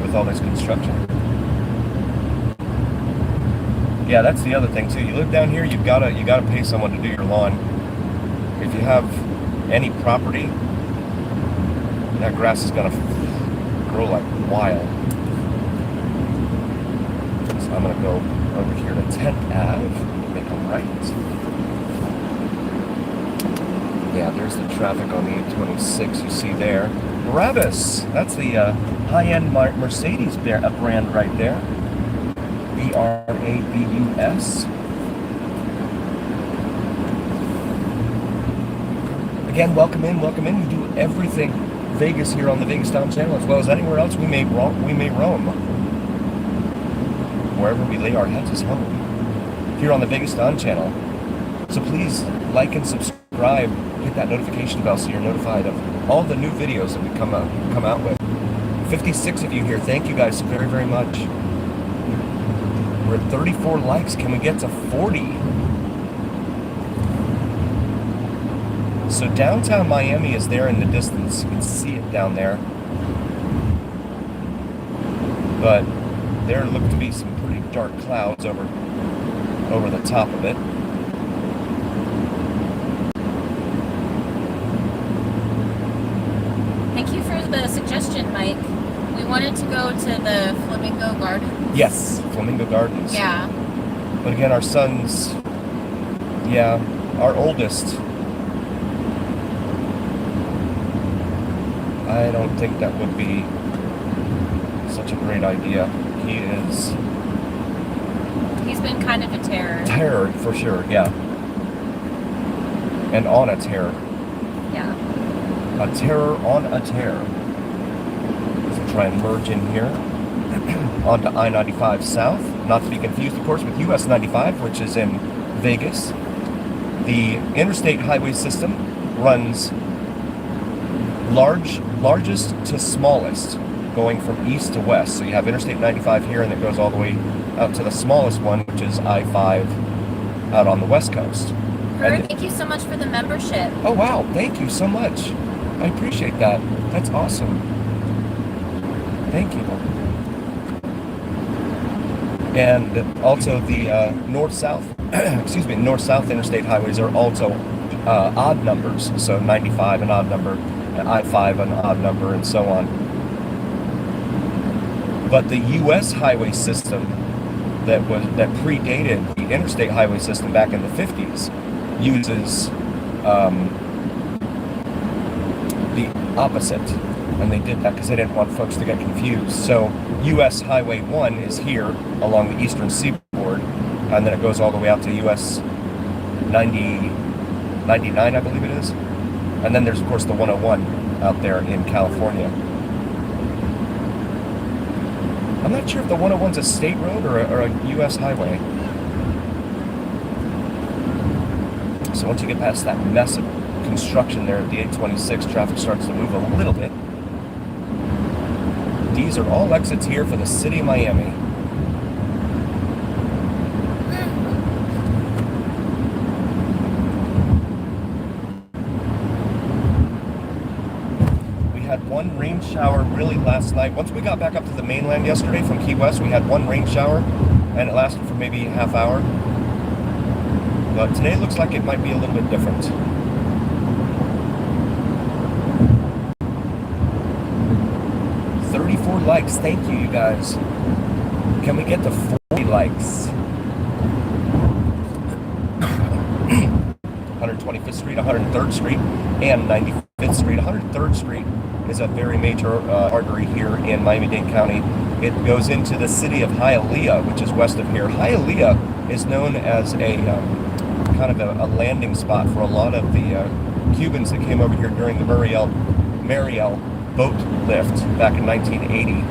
with all this construction. Yeah, that's the other thing too. You live down here, you gotta pay someone to do your lawn. If you have any property, that grass is gonna grow like wild. So I'm gonna go over here to 10th Ave, make a right. Yeah, there's the traffic on the 826 you see there. Brabus, that's the high-end Mercedes brand right there. Brabus. Again, welcome in, welcome in. We do everything Vegas here on the Vegas Town channel, as well as anywhere else we may roam. Wherever we lay our heads is home. Here on the Vegas Town channel. So please like and subscribe, hit that notification bell so you're notified of all the new videos that we come out with. 56 of you here. Thank you guys so very, very much. We're at 34 likes. Can we get to 40? So downtown Miami is there in the distance. You can see it down there. But there look to be some pretty dark clouds over the top of it.
Thank you for the suggestion, Mike. We wanted to go to the Flamingo Gardens.
Yes, Flamingo Gardens.
Yeah.
But again, our sons, our oldest, I don't think that would be such a great idea.
He's been kind of a terror.
Terror, for sure, yeah. And on a tear.
Yeah.
A terror on a tear. So try and merge in here onto I-95 South. Not to be confused, of course, with US 95, which is in Vegas. The interstate highway system runs largest to smallest, going from east to west. So you have Interstate 95 here, and it goes all the way out to the smallest one, which is I-5 out on the west coast.
Herb, thank you so much for the membership.
Oh, wow. Thank you so much. I appreciate that. That's awesome. Thank you. And also the north-south, north-south interstate highways are also odd numbers. So 95 an odd number, I-5 an odd number, and so on. But the U.S. highway system that predated the interstate highway system back in the 50s uses the opposite, and they did that because they didn't want folks to get confused. So U.S. Highway 1 is here along the eastern seaboard, and then it goes all the way out to U.S. 99, I believe it is. And then there's, of course, the 101 out there in California. I'm not sure if the 101's a state road or a U.S. highway. So once you get past that mess of construction there at the 826, traffic starts to move a little bit. These are all exits here for the city of Miami. We had one rain shower really last night. Once we got back up to the mainland yesterday from Key West, we had one rain shower, and it lasted for maybe a half hour. But today looks like it might be a little bit different. Likes, thank you, you guys. Can we get to 40 likes? 125th Street, 103rd Street, and 95th Street. 103rd Street is a very major artery here in Miami-Dade County. It goes into the city of Hialeah, which is west of here. Hialeah is known as a kind of a landing spot for a lot of the Cubans that came over here during the Mariel boat lift back in 1980,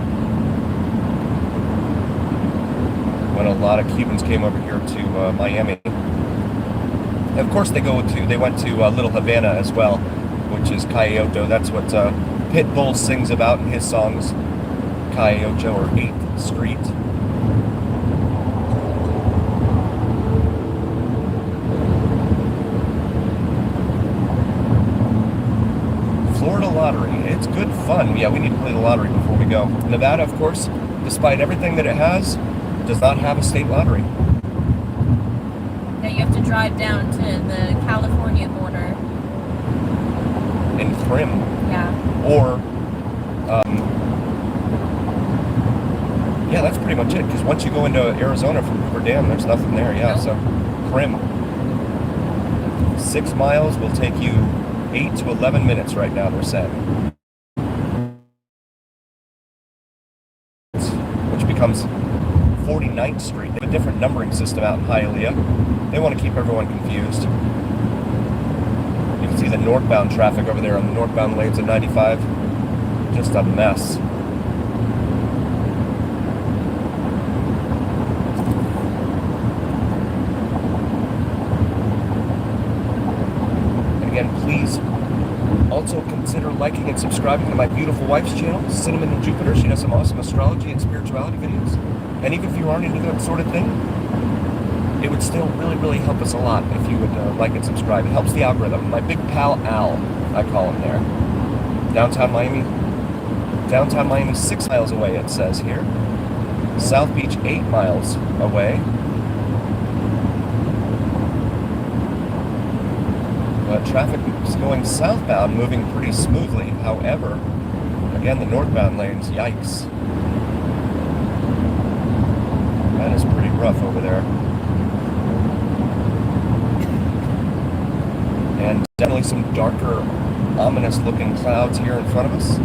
when a lot of Cubans came over here to Miami. And of course, they went to Little Havana as well, which is Cayoto. That's what Pitbull sings about in his songs, Cayoto or 8th Street. Florida lottery. It's good fun. Yeah, we need to play the lottery before we go. Nevada, of course, despite everything that it has, does not have a state lottery.
Now you have to drive down to the California border.
In Prim.
Yeah.
Or, yeah, that's pretty much it. Because once you go into Arizona from Hoover Dam, there's nothing there. Yeah, so Prim. 6 miles will take you 8 to 11 minutes right now, they're saying. Which becomes 49th Street. They have a different numbering system out in Hialeah. They want to keep everyone confused. You can See the northbound traffic over there on the northbound lanes of 95. Just a mess. And again, please also consider liking and subscribing to my beautiful wife's channel, Cinnamon and Jupiter. She does some awesome astrology and spirituality videos. And even if you aren't into that sort of thing, it would still really, really help us a lot if you would like and subscribe. It helps the algorithm. My big pal Al, I call him there. Downtown Miami, 6 miles away, it says here. South Beach, 8 miles away. But traffic is going southbound, moving pretty smoothly. However, again, the northbound lanes, yikes. That is pretty rough over there. And definitely some darker, ominous looking clouds here in front of us.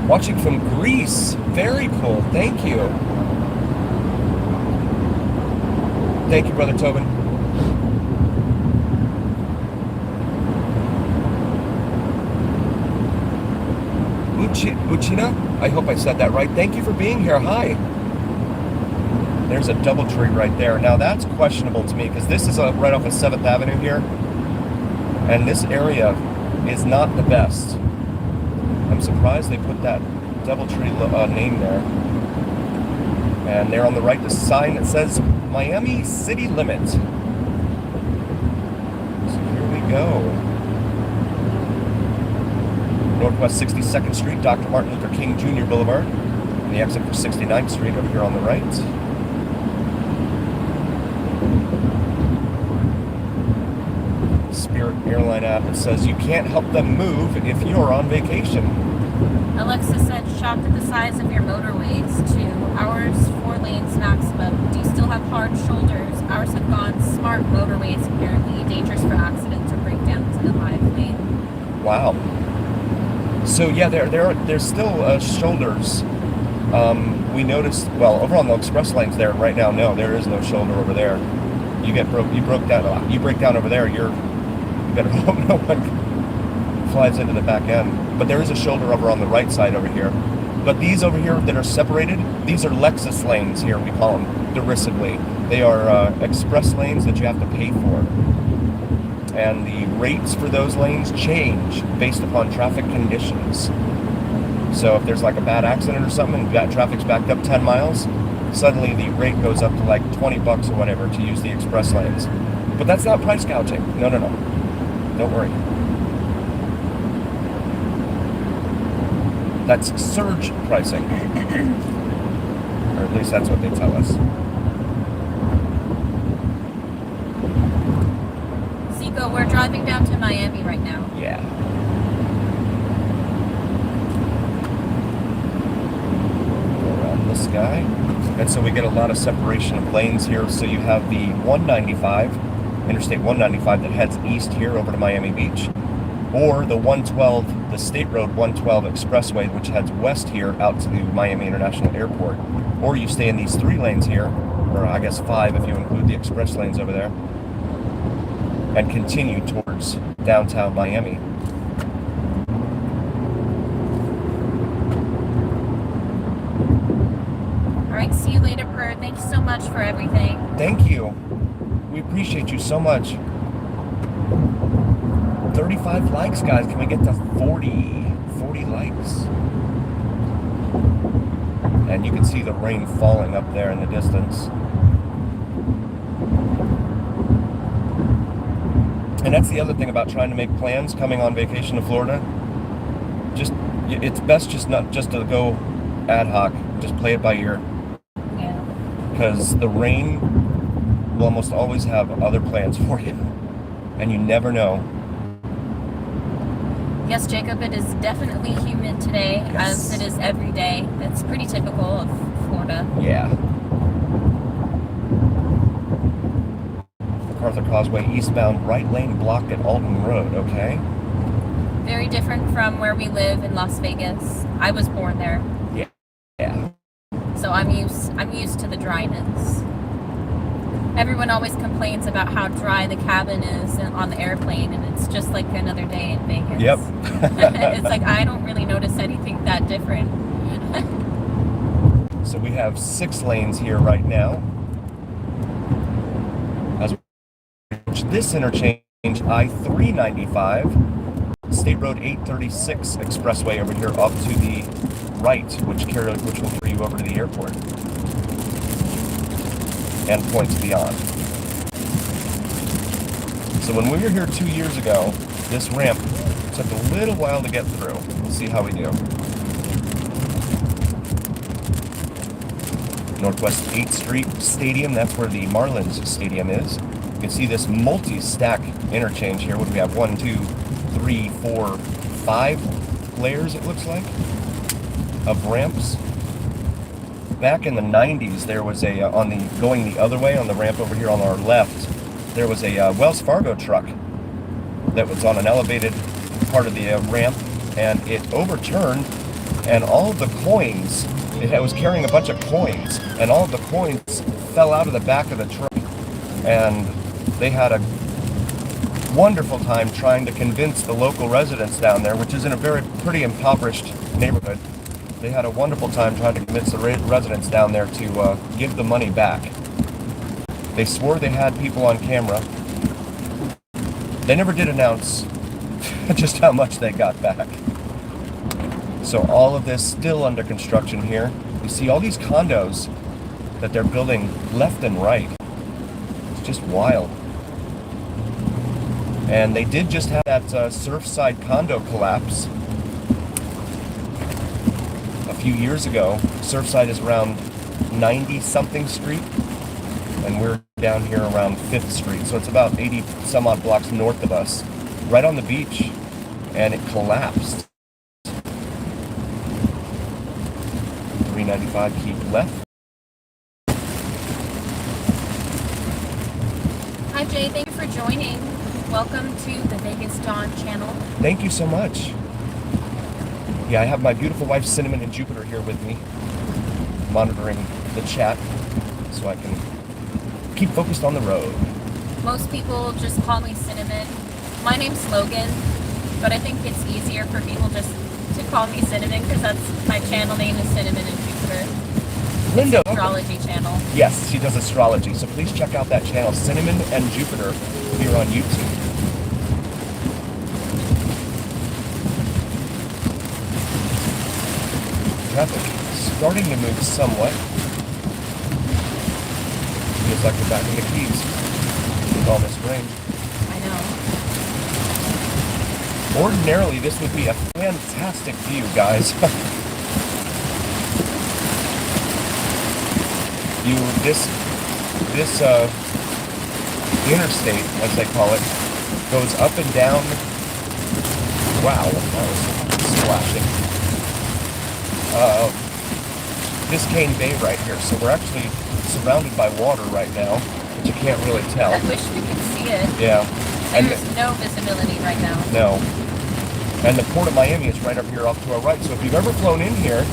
Watching from Greece. Very cool. Thank you. Thank you, Brother Tobin. Uchina? I hope I said that right. Thank you for being here. Hi. There's a DoubleTree right there. Now that's questionable to me because this is right off of 7th Avenue here. And this area is not the best. I'm surprised they put that DoubleTree name there. And there on the right, the sign that says Miami City Limit. So here we go. Northwest 62nd Street, Dr. Martin Luther King Jr. Boulevard. And the exit for 69th Street over here on the right. Spirit Airline app that says you can't help them move if you're on vacation.
Alexa said, shocked at the size of your motorways too. Ours, 4 lanes maximum. Do you still have hard shoulders? Ours have gone smart motorways, apparently. Dangerous for accidents or breakdowns in the 5 lane.
Wow. So yeah, there's still shoulders. We noticed, well, over on the express lanes there right now, no, there is no shoulder over there. You break down over there, you better hope no one flies into the back end. But there is a shoulder over on the right side over here. But these over here that are separated, these are Lexus lanes here, we call them, derisively. They are express lanes that you have to pay for. And the rates for those lanes change based upon traffic conditions. So if there's like a bad accident or something and that traffic's backed up 10 miles, suddenly the rate goes up to like 20 bucks or whatever to use the express lanes. But that's not price gouging. No. Don't worry. That's surge pricing. Or at least that's what they tell us.
Zico, we're driving down to Miami right now.
Yeah. Go around this guy. And so we get a lot of separation of lanes here. So you have the 195, Interstate 195 that heads east here over to Miami Beach. Or the 112, the State Road 112 Expressway, which heads west here out to the Miami International Airport. Or you stay in these 3 lanes here, or I guess 5 if you include the express lanes over there, and continue towards downtown Miami.
All right, see you later, Bird. Thank you so much for everything.
Thank you. We appreciate you so much. 35 likes, guys. Can we get to 40 likes? And you can see the rain falling up there in the distance. And that's the other thing about trying to make plans coming on vacation to Florida. It's best not just to go ad hoc. Just play it by ear.
Yeah.
Because the rain will almost always have other plans for you. And you never know.
Yes, Jacob, it is definitely humid today,
Yes.
as it is every day. That's pretty typical of Florida.
Yeah. MacArthur Causeway eastbound, right lane blocked at Alton Road, okay?
Very different from where we live in Las Vegas. I was born there.
Yeah.
So I'm used to the dryness. everyone always complains about how dry the cabin is on the airplane, and it's just like another day in Vegas.
Yep.
It's like I don't really notice anything that different.
So we have 6 lanes here right now. As we approach this interchange, I-395, State Road 836 Expressway over here off to the right, which will carry you over to the airport and points beyond. So when we were here 2 years ago, this ramp took a little while to get through. We'll see how we do. Northwest 8th Street Stadium, that's where the Marlins Stadium is. You can see this multi-stack interchange here. What do we have? 1, 2, 3, 4, 5 layers, it looks like, of ramps. Back in the 90s, there was a, going the other way on the ramp over here on our left, there was a Wells Fargo truck that was on an elevated part of the ramp, and it overturned, and all of the coins, it was carrying a bunch of coins, and all of the coins fell out of the back of the truck, and they had a wonderful time trying to convince the local residents down there, which is in a pretty impoverished neighborhood. They had a wonderful time trying to convince the residents down there to give the money back. They swore they had people on camera. They never did announce just how much they got back. So all of this still under construction here. You see all these condos that they're building left and right. It's just wild. And they did just have that Surfside condo collapse a few years ago. Surfside is around 90-something street, and we're down here around 5th Street. So it's about 80 some odd blocks north of us, right on the beach, and it collapsed. 395, keep left.
Hi Jay, thank you for joining. Welcome to the Vegas Dawn channel.
Thank you so much. Yeah, I have my beautiful wife Cinnamon and Jupiter here with me, monitoring the chat so I can keep focused on the road.
Most people just call me Cinnamon. My name's Logan, but I think it's easier for people just to call me Cinnamon because that's my channel name is Cinnamon and Jupiter.
Linda,
it's an astrology channel.
Yes, she does astrology, so please check out that channel, Cinnamon and Jupiter, here on YouTube. Traffic starting to move somewhat. Feels like we're back in the Keys with all this rain.
I know.
Ordinarily, this would be a fantastic view, guys. This interstate, as they call it, goes up and down. Wow, that was splashing. Biscayne Bay right here. So we're actually surrounded by water right now, but you can't really tell.
I wish we could see it.
Yeah.
There's no visibility right now.
No. And the Port of Miami is right up here off to our right. So if you've ever flown in here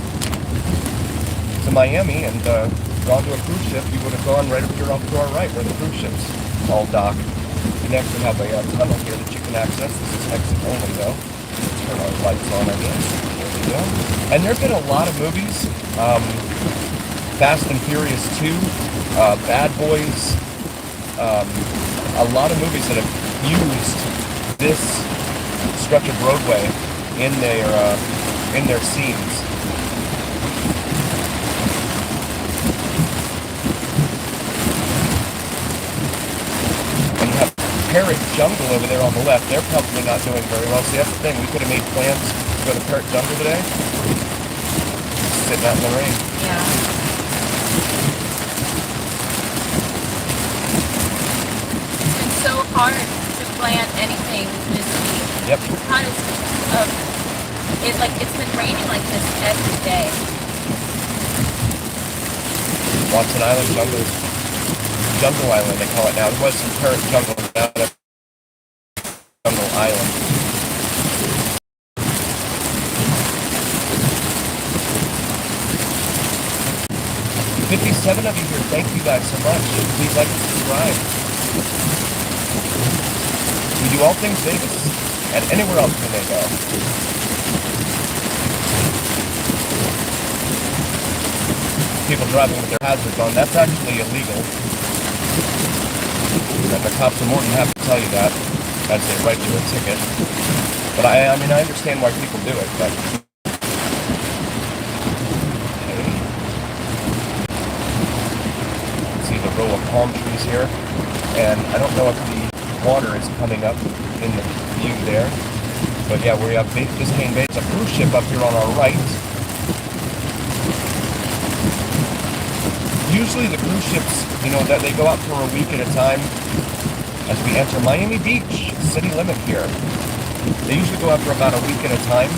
to Miami and gone to a cruise ship, you would have gone right up here off to our right where the cruise ships all dock. You next would have a tunnel here that you can access. This is exit only though. Let's turn our lights on, I guess. There we go. And there have been a lot of movies. Fast and Furious 2, Bad Boys, a lot of movies that have used this stretch of roadway in their scenes. And you have Parrot Jungle over there on the left. They're probably not doing very well. See, that's the thing. We could have made plans to go to Parrot Jungle today. Sitting out in the rain.
Yeah. So hard to plan anything this week.
Yep.
Because of it's been raining like this every day.
Watson Island Jungle Island they call it now. It was some Parrot Jungle, now it's Jungle Island. 57 of you here. Thank you guys so much. Please like and subscribe. We do all things Vegas and anywhere else we may go. People driving with their hazards on, that's actually illegal. And the cops are more than happy to tell you that as they write you a ticket. But I mean, I understand why people do it, but... See the row of palm trees here, and I don't know if the water is coming up in the view there, but yeah, we have Biscayne Bay. It's a cruise ship up here on our right. Usually the cruise ships, you know, that they go out for a week at a time. As we enter Miami Beach, city limit here, they usually go out for about a week at a time,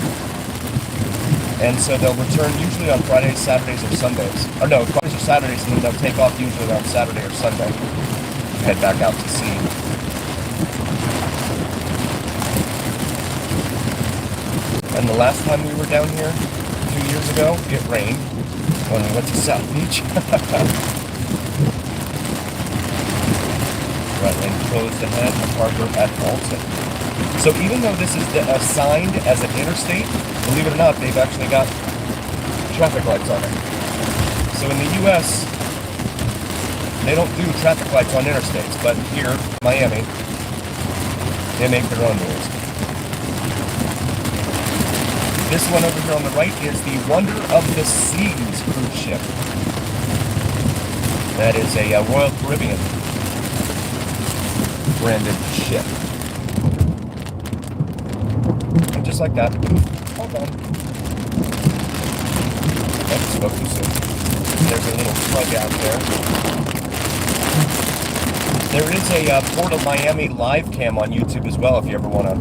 and so they'll return usually on Fridays, Saturdays, or Sundays. Or no, Fridays or Saturdays, and then they'll take off usually on Saturday or Sunday, head back out to sea. And the last time we were down here, 2 years ago, it rained when we went to South Beach. Right lane closed ahead, Harbor at Alton. So even though this is assigned as an interstate, believe it or not, they've actually got traffic lights on it. So in the U.S., they don't do traffic lights on interstates, but here, Miami, they make their own rules. This one over here on the right is the Wonder of the Seas cruise ship. That is a Royal Caribbean branded ship. And just like that, hold on. I spoke too soon. There's a little plug out there. There is a Port of Miami live cam on YouTube as well if you ever want to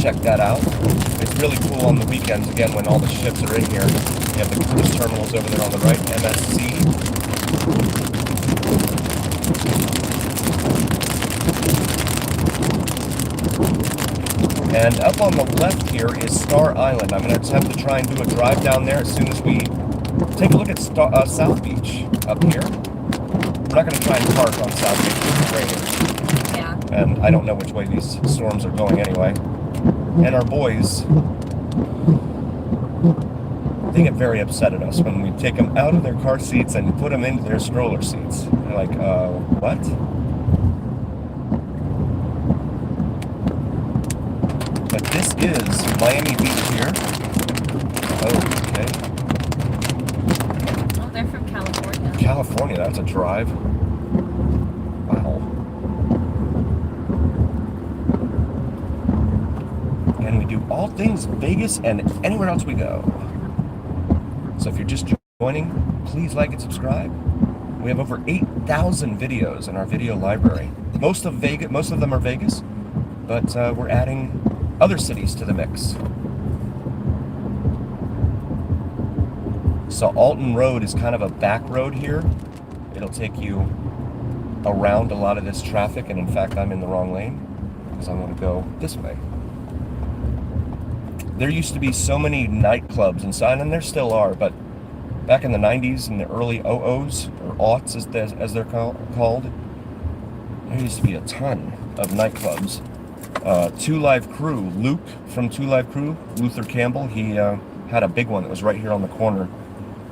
check that out. It's really cool on the weekends, again, when all the ships are in here. You have the cruise terminals over there on the right, MSC. And up on the left here is Star Island. I'm going to attempt to try and do a drive down there as soon as we take a look at South Beach up here. We're not going to try and park on South Beach with the rain.
Yeah.
And I don't know which way these storms are going anyway. And our boys, they get very upset at us when we take them out of their car seats and put them into their stroller seats. They're like, what? But this is Miami Beach here. Oh, okay.
Oh, they're from California.
California, that's a drive. Wow. And we do all things Vegas and anywhere else we go. So if you're just joining, please like and subscribe. We have over 8,000 videos in our video library. Most of them are Vegas, but we're adding other cities to the mix. So Alton Road is kind of a back road here. It'll take you around a lot of this traffic, and in fact, I'm in the wrong lane because I want to go this way. There used to be so many nightclubs inside, and there still are, but back in the 90s and the early 00s, or aughts as they're called, there used to be a ton of nightclubs. Two Live Crew, Luke from Two Live Crew, Luther Campbell, he had a big one that was right here on the corner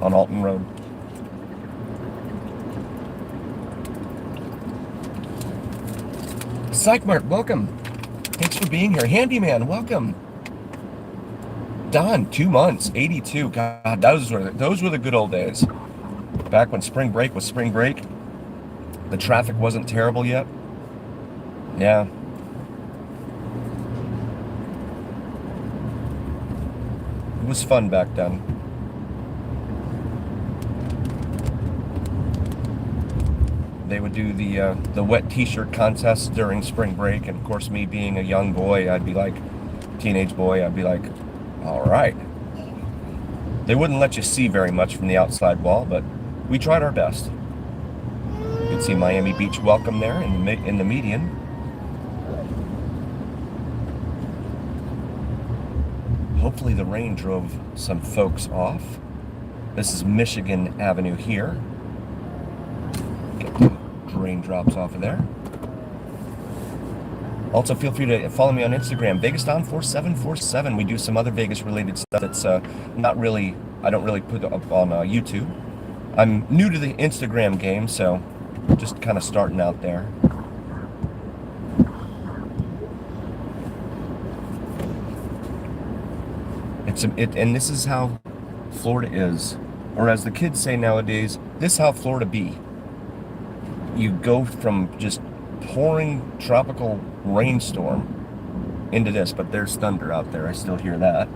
on Alton Road. Psychmart, welcome. Thanks for being here. Handyman, welcome. Don, 2 months, 82. God, those were the good old days. Back when spring break was spring break. The traffic wasn't terrible yet. Yeah. It was fun back then. They would do the wet t-shirt contest during spring break, and of course me being a young boy, I'd be like, teenage boy, I'd be like, all right. They wouldn't let you see very much from the outside wall, but we tried our best. You can see Miami Beach welcome there in the median. Hopefully the rain drove some folks off. This is Michigan Avenue here. Get the raindrops off of there. Also, feel free to follow me on Instagram, vegasdon4747. We do some other Vegas-related stuff that's not really, I don't really put up on YouTube. I'm new to the Instagram game, so just kind of starting out there. And this is how Florida is, or as the kids say nowadays, this is how Florida be. You go from just pouring tropical rainstorm into this, but there's thunder out there. I still hear that.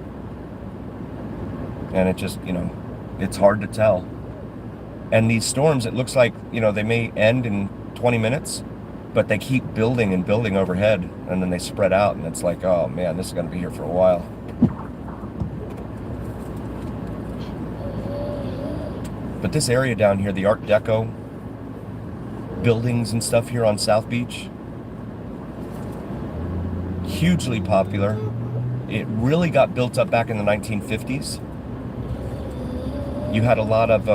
And it just, it's hard to tell. And these storms, it looks like, they may end in 20 minutes, but they keep building and building overhead, and then they spread out, and it's like, oh man, this is going to be here for a while. But this area down here, the Art Deco buildings and stuff here on South Beach, hugely popular. It really got built up back in the 1950s. You had a lot of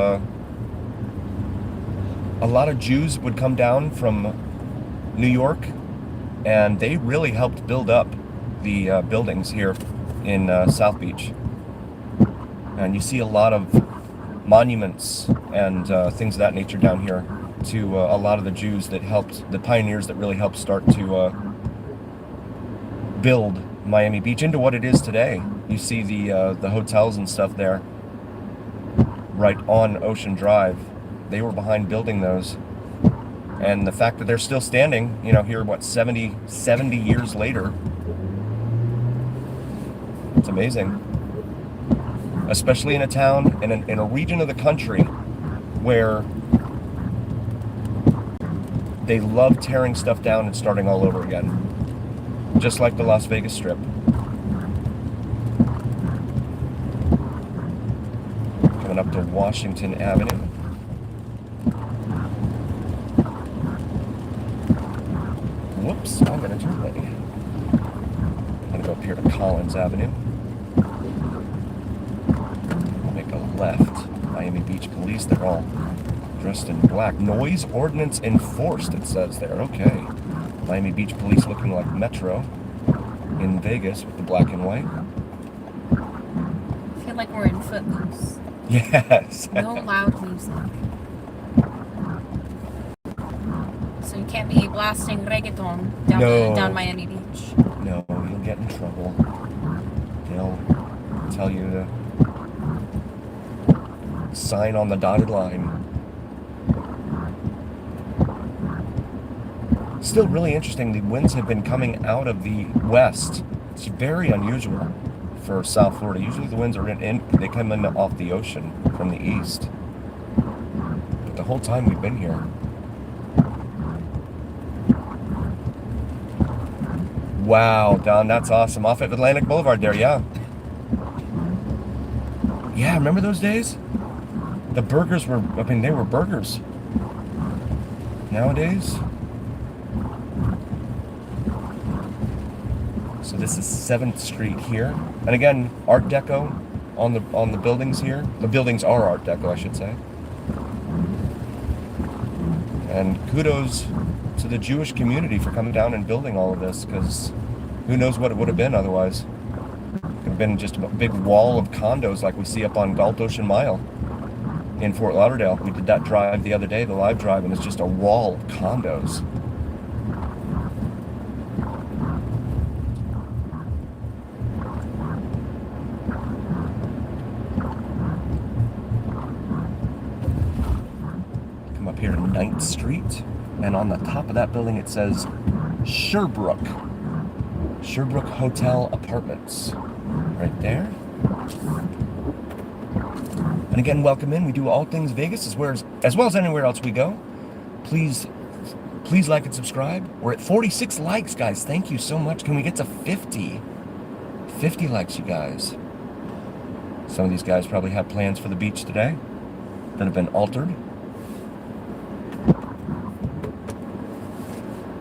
Jews would come down from New York, and they really helped build up the buildings here in South Beach. And you see a lot of monuments and things of that nature down here to a lot of the Jews that helped, the pioneers that really helped start to build Miami Beach into what it is today. You see the hotels and stuff there right on Ocean Drive. They were behind building those. And the fact that they're still standing, here, 70 years later, it's amazing. Especially in a town, in a region of the country where they love tearing stuff down and starting all over again. Just like the Las Vegas Strip. Coming up to Washington Avenue. Whoops, I'm going to turn lane. I'm going to go up here to Collins Avenue. I'll make a left. Miami Beach Police, they're all dressed in black. Noise ordinance enforced, it says there. Okay. Miami Beach Police looking like Metro in Vegas with the black and white.
I feel like we're in Footloose.
Yes.
No loud music. So you can't be blasting reggaeton down Miami Beach.
No, you'll get in trouble. They'll tell you to sign on the dotted line. Still really interesting, the winds have been coming out of the west. It's very unusual for South Florida. Usually the winds are they come in off the ocean from the east. But the whole time we've been here. Wow, Don, that's awesome. Off of Atlantic Boulevard there, yeah. Yeah, remember those days? The burgers were, they were burgers. Nowadays. So this is 7th Street here. And again, Art Deco on the buildings here. The buildings are Art Deco, I should say. And kudos to the Jewish community for coming down and building all of this, because who knows what it would have been otherwise. It could have been just a big wall of condos like we see up on Gulf Ocean Mile in Fort Lauderdale. We did that drive the other day, the live drive, and it's just a wall of condos. Come up here to 9th Street, and on the top of that building it says Sherbrooke Hotel Apartments. Right there. And again, welcome in. We do all things Vegas as well as anywhere else we go. Please like and subscribe. We're at 46 likes, guys. Thank you so much. Can we get to 50? 50 likes, you guys. Some of these guys probably have plans for the beach today that have been altered.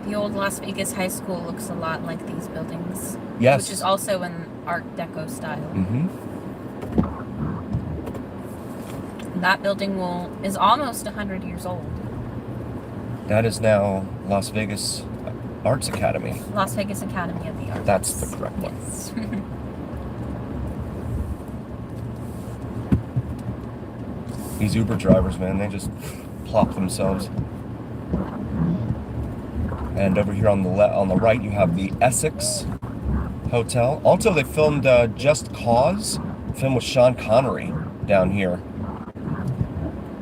The old Las Vegas High School looks a lot like these buildings.
Yes.
Which is also in Art Deco style.
Mm-hmm.
That building is almost 100 years old.
That is now Las Vegas Arts Academy.
Las Vegas Academy of the Arts.
That's the correct one.
Yes.
These Uber drivers, man, they just plop themselves. And over here on the right, you have the Essex Hotel. Also, they filmed Just Cause, film with Sean Connery down here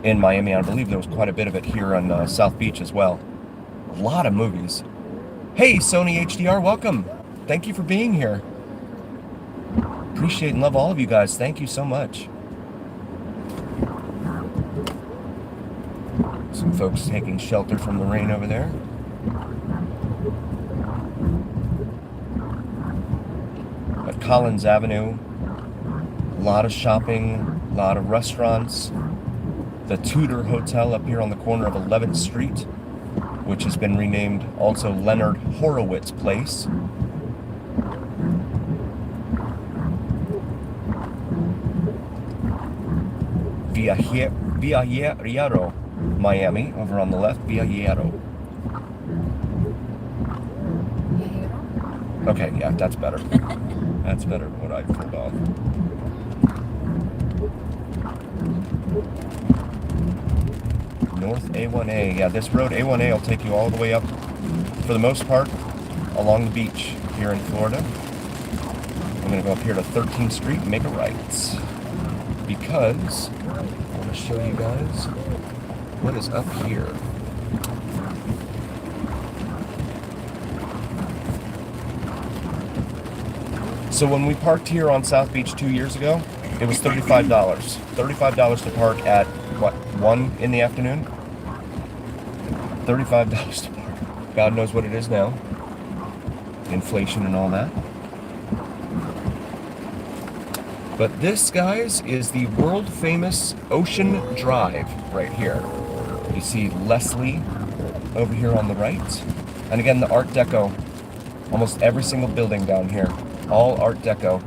in Miami. I believe there was quite a bit of it here on South Beach as well. A lot of movies. Hey, Sony HDR, welcome. Thank you for being here. Appreciate and love all of you guys. Thank you so much. Some folks taking shelter from the rain over there. At Collins Avenue, a lot of shopping, a lot of restaurants. The Tudor Hotel up here on the corner of 11th Street, which has been renamed also Leonard Horowitz Place. Viajero, Miami, over on the left, Viajero. Okay, yeah, that's better. That's better than what I pulled off. North A1A. Yeah, this road, A1A, will take you all the way up, for the most part, along the beach here in Florida. I'm going to go up here to 13th Street and make a right. Because I want to show you guys what is up here. So when we parked here on South Beach 2 years ago, it was $35. $35 to park at, what, 1 in the afternoon? $35 to park. God knows what it is now. Inflation and all that. But this, guys, is the world-famous Ocean Drive right here. You see Leslie over here on the right. And again, the Art Deco. Almost every single building down here. All Art Deco.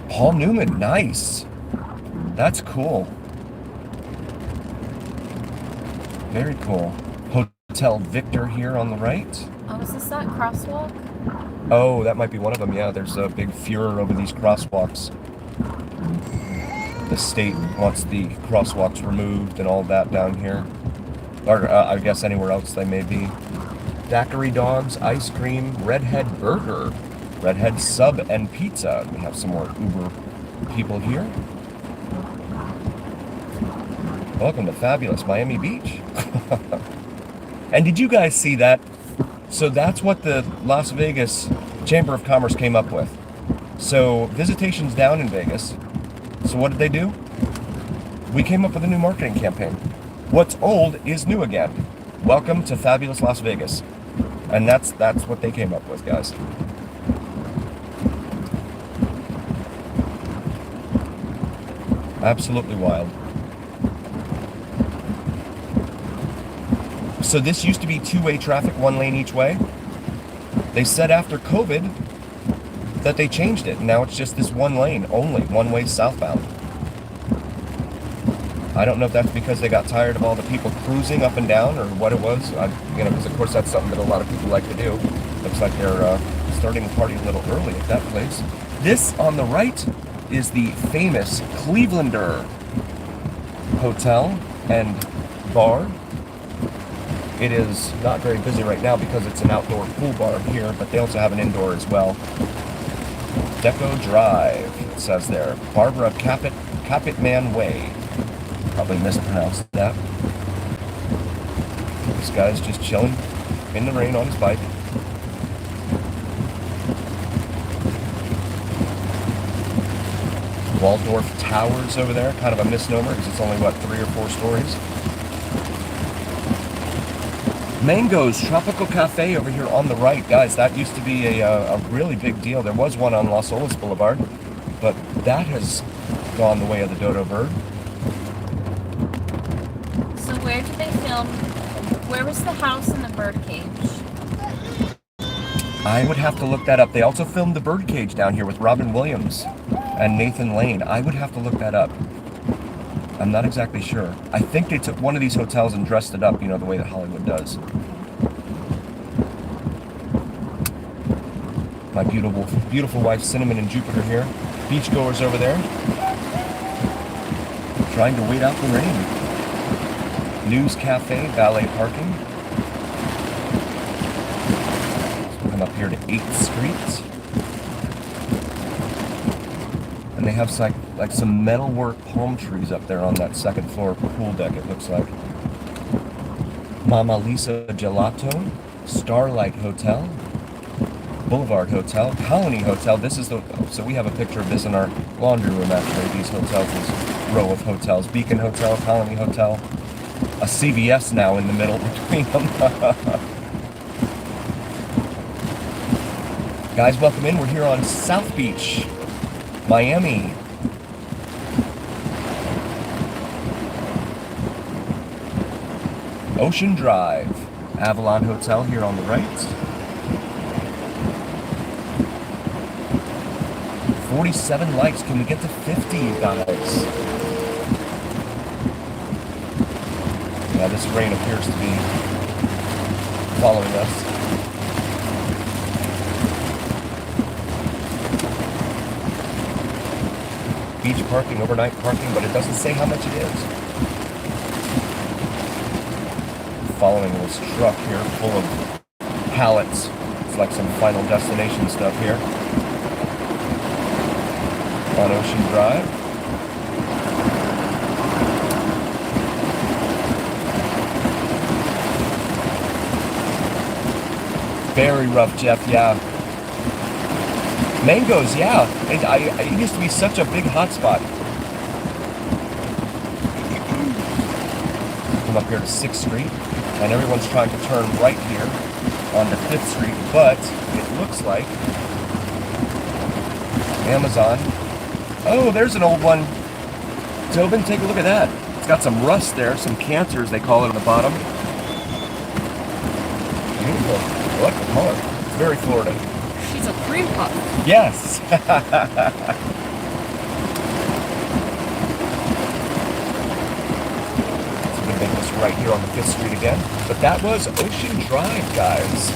Paul Newman, nice. That's cool. Very cool. Hotel Victor here on the right.
Oh, is this that crosswalk?
Oh, that might be one of them. Yeah, there's a big furor over these crosswalks. The state wants the crosswalks removed and all that down here. Or I guess anywhere else they may be. Daiquiri Dogs, Ice Cream, Redhead Burger, Redhead Sub and Pizza. We have some more Uber people here. Welcome to fabulous Miami Beach. And did you guys see that? So that's what the Las Vegas Chamber of Commerce came up with. So visitation's down in Vegas. So what did they do? We came up with a new marketing campaign. What's old is new again. Welcome to fabulous Las Vegas. And that's what they came up with, guys. Absolutely wild. So this used to be two-way traffic, one lane each way. They said after COVID that they changed it. Now it's just this one lane only, one way southbound. I don't know if that's because they got tired of all the people cruising up and down or what it was. Because of course that's something that a lot of people like to do. Looks like they're starting the party a little early at that place. This on the right is the famous Clevelander Hotel and Bar. It is not very busy right now because it's an outdoor pool bar here, but they also have an indoor as well. Deco Drive, it says there. Barbara Capitman Way. Probably mispronounced that. This guy's just chilling in the rain on his bike. Waldorf Towers over there, kind of a misnomer because it's only, what, 3 or 4 stories. Mango's Tropical Cafe over here on the right. Guys, that used to be a really big deal. There was one on Los Olas Boulevard, but that has gone the way of the dodo bird.
So where did they film? Where was the house in the birdcage?
I would have to look that up. They also filmed the birdcage down here with Robin Williams. and Nathan Lane. I would have to look that up. I'm not exactly sure. I think they took one of these hotels and dressed it up, you know, the way that Hollywood does. My beautiful wife, Cinnamon and Jupiter here. Beachgoers over there. Trying to wait out the rain. News Cafe, valet parking. Come up here to 8th Street. And they have like some metalwork palm trees up there on that second floor pool deck, it looks like. Mama Lisa Gelato, Starlight Hotel, Boulevard Hotel, Colony Hotel. This is so we have a picture of this in our laundry room actually. These hotels, this row of hotels. Beacon Hotel, Colony Hotel, a CVS now in the middle between them. Guys, welcome in. We're here on South Beach, Miami. Ocean Drive, Avalon Hotel here on the right. 47 likes. Can we get to 50, you guys? Yeah, this rain appears to be following us. Beach parking, overnight parking, but it doesn't say how much it is. Following this truck here full of pallets. It's like some Final Destination stuff here. On Ocean Drive. Very rough, Jeff, yeah. Mangoes, yeah. It used to be such a big hot spot. Come up here to 6th Street, and everyone's trying to turn right here onto 5th Street, but it looks like Amazon. Oh, there's an old one. Tobin, take a look at that. It's got some rust there, some cancers they call it on the bottom. Beautiful. I like the color. It's very Florida.
She's a cream puff.
Yes. So we're going to make this right here on the 5th Street again. But that was Ocean Drive, guys.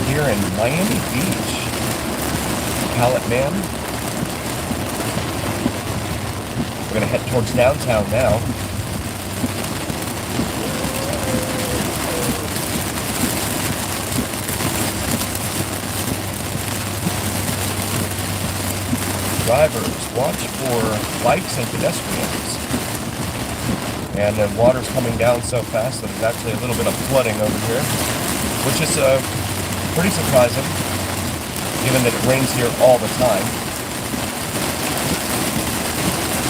Here in Miami Beach. Pallet Man. We're going to head towards downtown now. Drivers, watch for bikes and pedestrians. And the water's coming down so fast that there's actually a little bit of flooding over here, which is pretty surprising, given that it rains here all the time.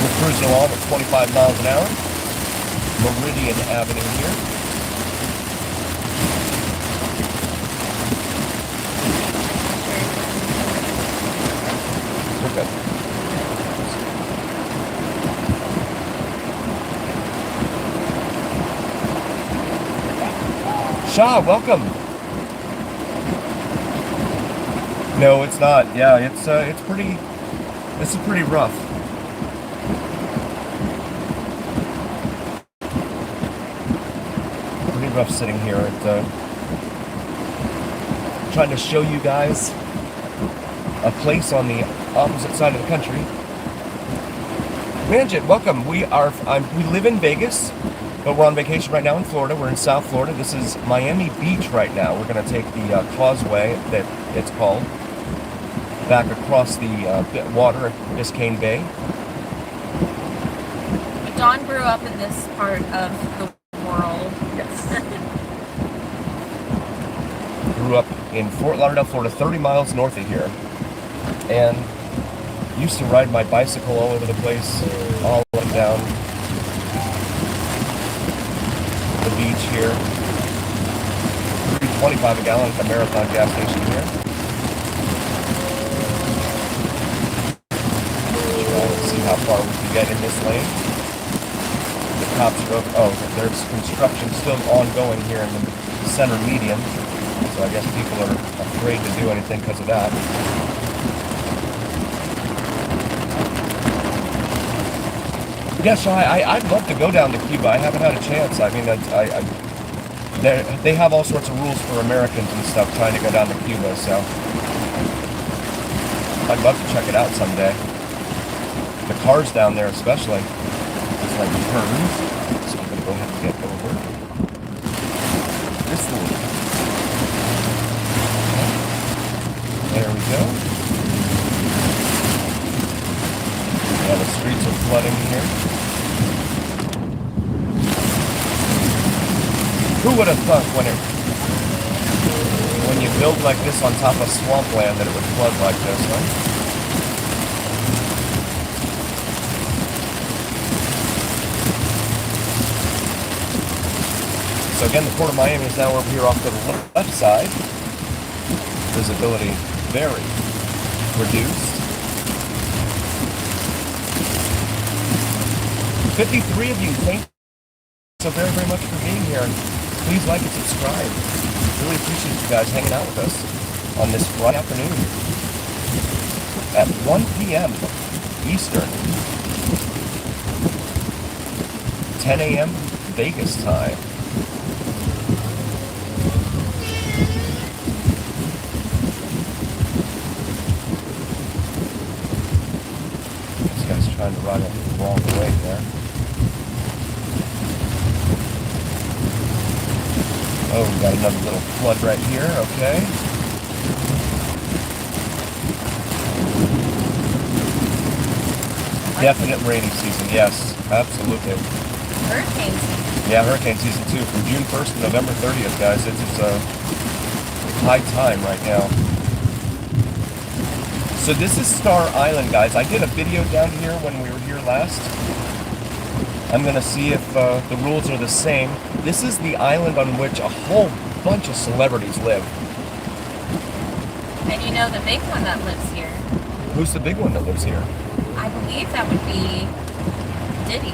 We're cruising along at 25 miles an hour. Meridian Avenue here. We're good. Shaw, welcome. No, it's not. Yeah, it's pretty. This is pretty rough. Pretty rough sitting here at trying to show you guys a place on the opposite side of the country. Manjit, welcome. We live in Vegas, but we're on vacation right now in Florida. We're in South Florida. This is Miami Beach right now. We're going to take the causeway, that it's called, back across the water at Biscayne Bay.
Dawn grew up in this part of the world.
Yes. Grew up in Fort Lauderdale, Florida, 30 miles north of here. And used to ride my bicycle all over the place, all up and down the beach here. $3.25 a gallon at the Marathon gas station here. Try and see how far we can get in this lane. The cops are over. Oh, there's construction still ongoing here in the center median. So I guess people are afraid to do anything because of that. Yeah, so I'd love to go down to Cuba. I haven't had a chance. I mean, they have all sorts of rules for Americans and stuff trying to go down to Cuba, so I'd love to check it out someday. The cars down there especially. It's like turns. So I'm going to go ahead and get over this little. There we go. Yeah, the streets are flooding here. Who would have thought when you build like this on top of swampland that it would flood like this, huh? So again, the Port of Miami is now over here off to the left side. Visibility very reduced. 53 of you, thank you so very, very much for being here. Please like and subscribe. Really appreciate you guys hanging out with us on this Friday afternoon at 1 p.m. Eastern, 10 a.m. Vegas time. This guy's trying to ride the wrong way there. Oh, we got another little flood right here, okay. Definite rainy season, yes, absolutely.
Hurricane season.
Yeah, hurricane season too, from June 1st to November 30th, guys. It's a high time right now. So this is Star Island, guys. I did a video down here when we were here last. I'm going to see if the rules are the same. This is the island on which a whole bunch of celebrities live.
And you know the big one that lives here?
Who's the big one that lives here?
I believe that would be Diddy.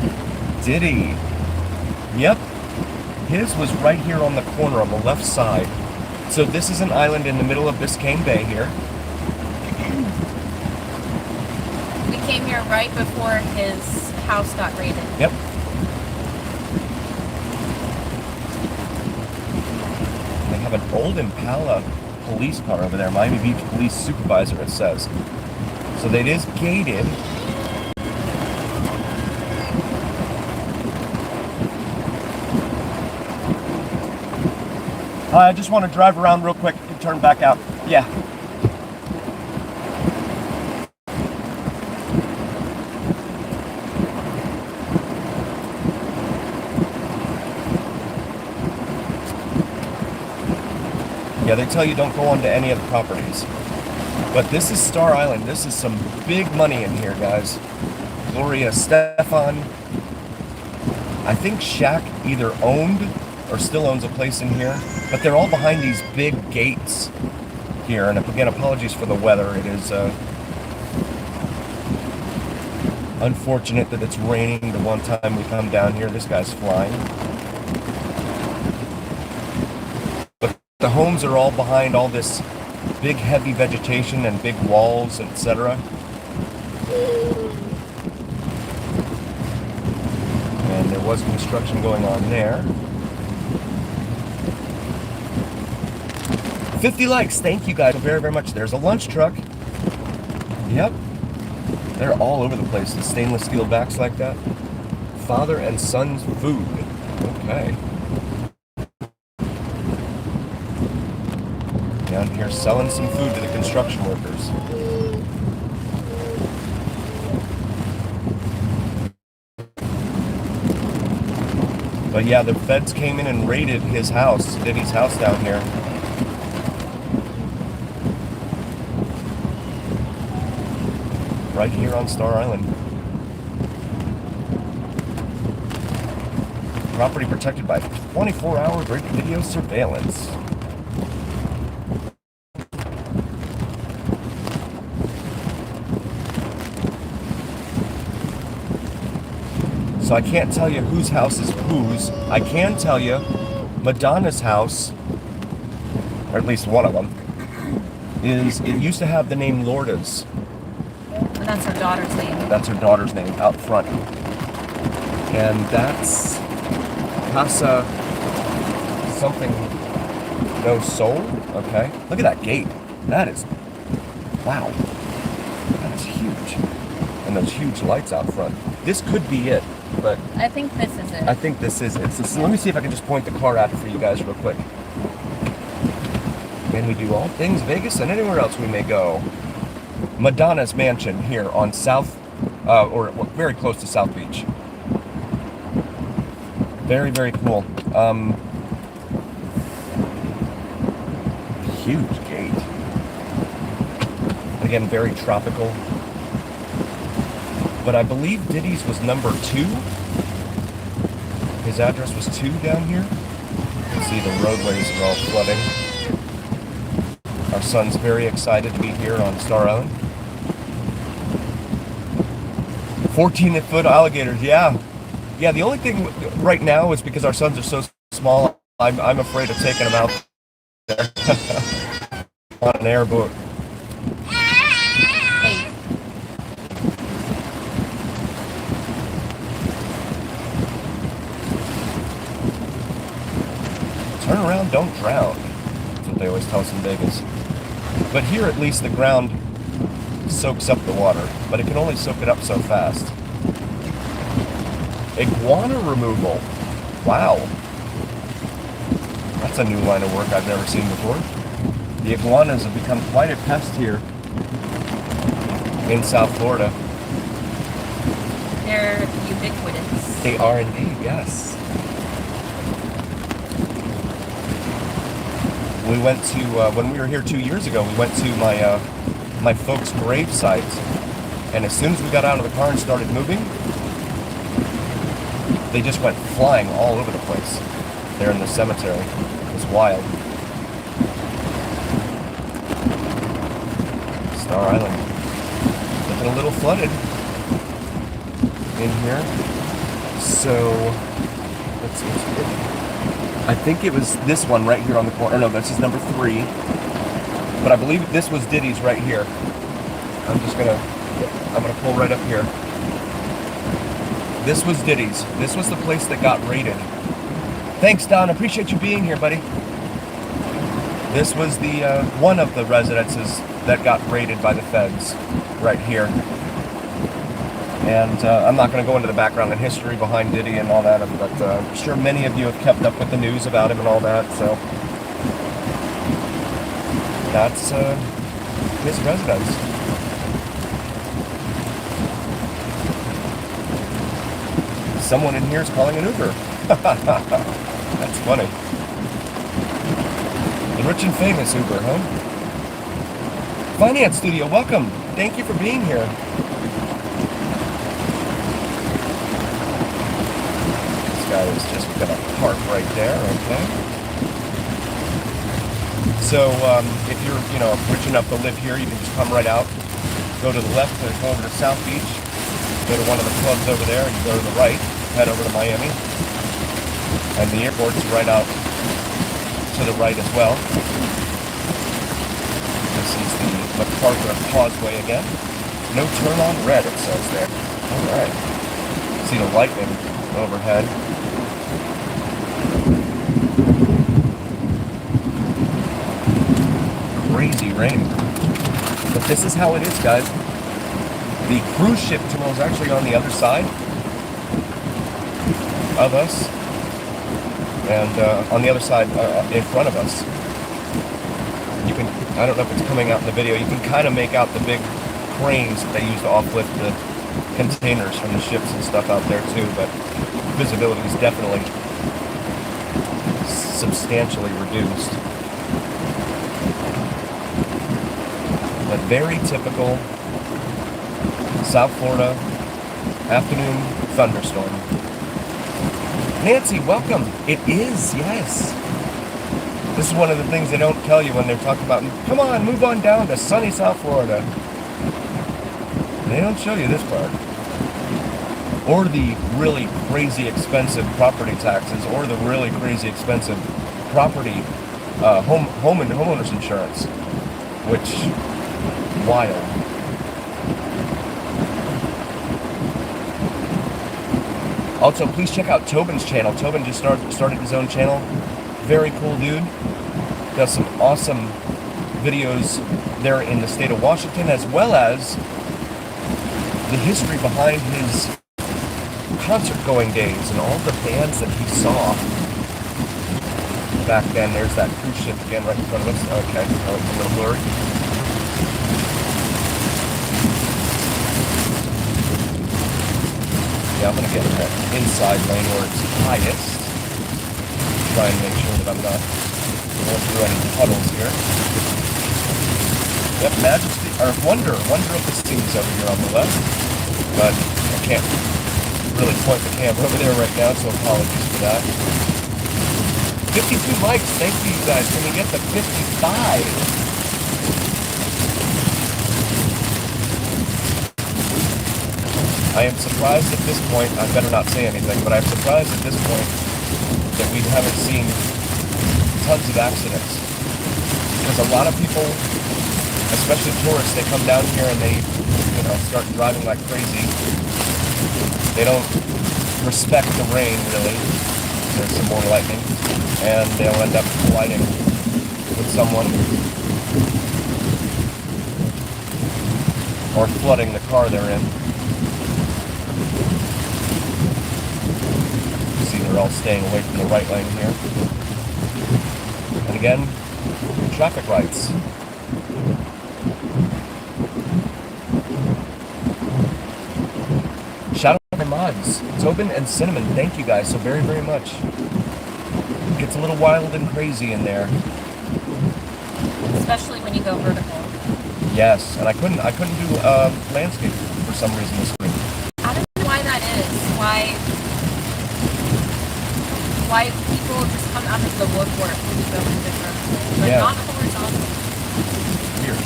Diddy. Yep. His was right here on the corner on the left side. So this is an island in the middle of Biscayne Bay here.
We came here right before his house got raided.
Yep. They have an old Impala police car over there, Miami Beach Police Supervisor, it says. So that is gated. I just want to drive around real quick and turn back out. Yeah. Yeah, they tell you don't go onto any of the properties. But this is Star Island. This is some big money in here, guys. Gloria Stefan. I think Shaq either owned or still owns a place in here. But they're all behind these big gates here. And again, apologies for the weather. It is unfortunate that it's raining the one time we come down here. This guy's flying. But the homes are all behind all this big heavy vegetation and big walls, etc. And there was construction going on there. 50 likes, thank you guys very, very much. There's a lunch truck. Yep. They're all over the place. The stainless steel backs like that. Father and son's food. Okay. Down here selling some food to the construction workers. But yeah, the feds came in and raided his house, Diddy's house down here. Right here on Star Island. Property protected by 24-hour video surveillance. So I can't tell you whose house is whose. I can tell you Madonna's house, or at least one of them, it used to have the name Lourdes.
And that's her daughter's name.
That's her daughter's name out front. And that's Casa something no soul. Okay. Look at that gate. That is, wow. That is huge. And those huge lights out front. This could be it, but
I think this is it.
I think this is it. So let me see if I can just point the car out for you guys real quick. And we do all things Vegas and anywhere else we may go. Madonna's mansion here on South, or very close to South Beach. Very, very cool. Huge gate. Again, very tropical. But I believe Diddy's was number 2. His address was 2 down here. You can see the roadways are all flooding. Our son's very excited to be here on Star Island. 14-foot alligators, yeah. Yeah, the only thing right now is because our sons are so small, I'm afraid of taking them out there on an airboat. Turn around, don't drown. That's what they always tell us in Vegas. But here at least the ground soaks up the water, but it can only soak it up so fast. Iguana removal. Wow. That's a new line of work I've never seen before. The iguanas have become quite a pest here in South Florida.
They're ubiquitous.
They are indeed, yes. We went to, when we were here 2 years ago, we went to my folks' grave site, and as soon as we got out of the car and started moving, they just went flying all over the place there in the cemetery. It was wild. Star Island. Looking a little flooded in here. So, let's see. I think it was this one right here on the corner. No, this is number 3. But I believe this was Diddy's right here. I'm gonna pull right up here. This was Diddy's. This was the place that got raided. Thanks, Don. Appreciate you being here, buddy. This was the one of the residences that got raided by the feds right here. And I'm not going to go into the background and history behind Diddy and all that, but I'm sure many of you have kept up with the news about him and all that. So that's his residence. Someone in here is calling an Uber. That's funny. The rich and famous Uber, huh? Finance Studio, welcome. Thank you for being here. This guy is just gonna park right there, okay? So if you're, rich enough to live here, you can just come right out, go to the left and go over to South Beach, go to one of the clubs over there, and you go to the right, head over to Miami, and the airport's right out to the right as well. This is the MacArthur Causeway again. No turn on red, it says there. All right. See the lightning overhead. Crazy rain. But this is how it is, guys. The cruise ship terminal is actually on the other side of us, and on the other side in front of us. You can, I don't know if it's coming out in the video, you can kind of make out the big cranes that they use to uplift the containers from the ships and stuff out there too, but visibility is definitely substantially reduced. But very typical South Florida afternoon thunderstorm. Nancy, welcome. It is, yes. This is one of the things they don't tell you when they're talking about, come on, move on down to sunny South Florida. They don't show you this part. Or the really crazy expensive property taxes, or the really crazy expensive property, home and homeowners insurance, which, wild. Also, please check out Tobin's channel. Tobin just started his own channel. Very cool dude. Does some awesome videos there in the state of Washington, as well as the history behind his concert-going days and all the bands that he saw back then. There's that cruise ship again right in front of us. Okay, oh, it's a little blurry. Yeah, I'm going to get that inside lane where it's highest. Try and make sure that I'm not going through any puddles here. Yep, Majesty, or Wonder of the Seas over here on the left. But I can't really point the camera over there right now, so apologies for that. 52 likes, thank you guys. Can we get to 55? I am surprised at this point, I better not say anything, but I'm surprised at this point that we haven't seen tons of accidents. Because a lot of people, especially tourists, they come down here and they, start driving like crazy. They don't respect the rain, really. There's some more lightning. And they'll end up colliding with someone. Or flooding the car they're in. See, they're all staying away from the right lane here. And again, traffic lights. Shout out to my mods, Tobin and Cinnamon. Thank you guys so very, very much. It gets a little wild and crazy in there.
Especially when you go vertical.
Yes, and I couldn't do landscape for some reason this week.
I don't know why that is. Why people just come out of the woodwork when you go into vertical, but not horizontal.
Here,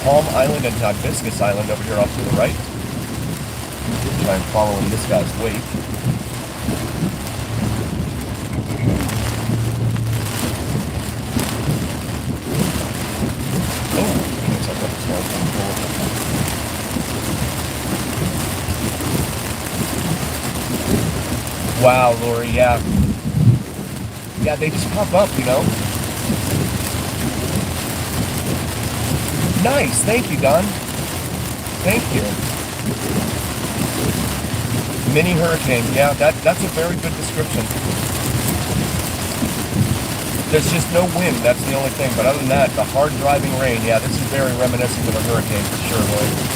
Palm Island and Hibiscus Island over here off to the right. Try and follow in this guy's wake. Wow, Lori, yeah. Yeah, they just pop up, Nice, thank you, Don. Thank you. Mini hurricane, yeah, that's a very good description. There's just no wind, that's the only thing. But other than that, the hard driving rain, yeah, this is very reminiscent of a hurricane for sure, Lloyd.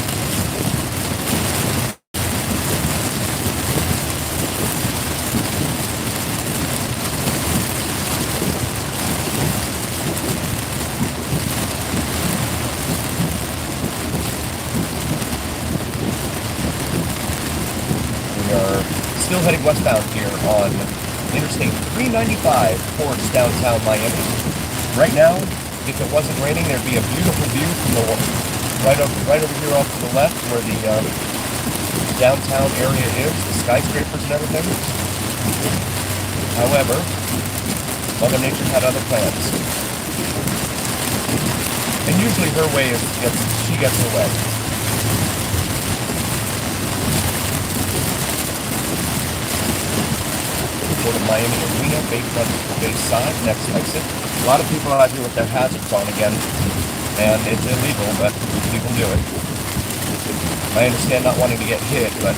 Still heading westbound here on Interstate 395 towards downtown Miami. Right now, if it wasn't raining, there'd be a beautiful view from the right over here off to the left, where the downtown area is, the skyscrapers and everything. However, Mother Nature had other plans, and usually her way is she gets her way. Go to Miami Arena, Bay side, next exit. A lot of people out here with their hazards on again, and it's illegal, but people do it. I understand not wanting to get hit, but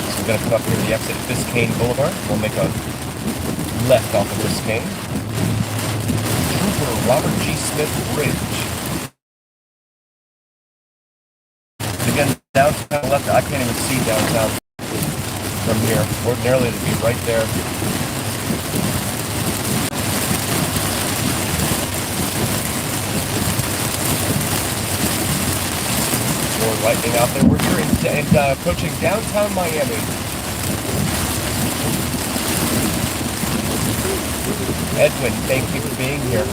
so we're going to come up here to the exit at Biscayne Boulevard. We'll make a left off of Biscayne. Trooper Robert G. Smith Bridge. Again, downtown left, I can't even see downtown from here. Ordinarily it'd be right there. More lightning out there. We're here approaching downtown Miami. Edwin, thank you for being here.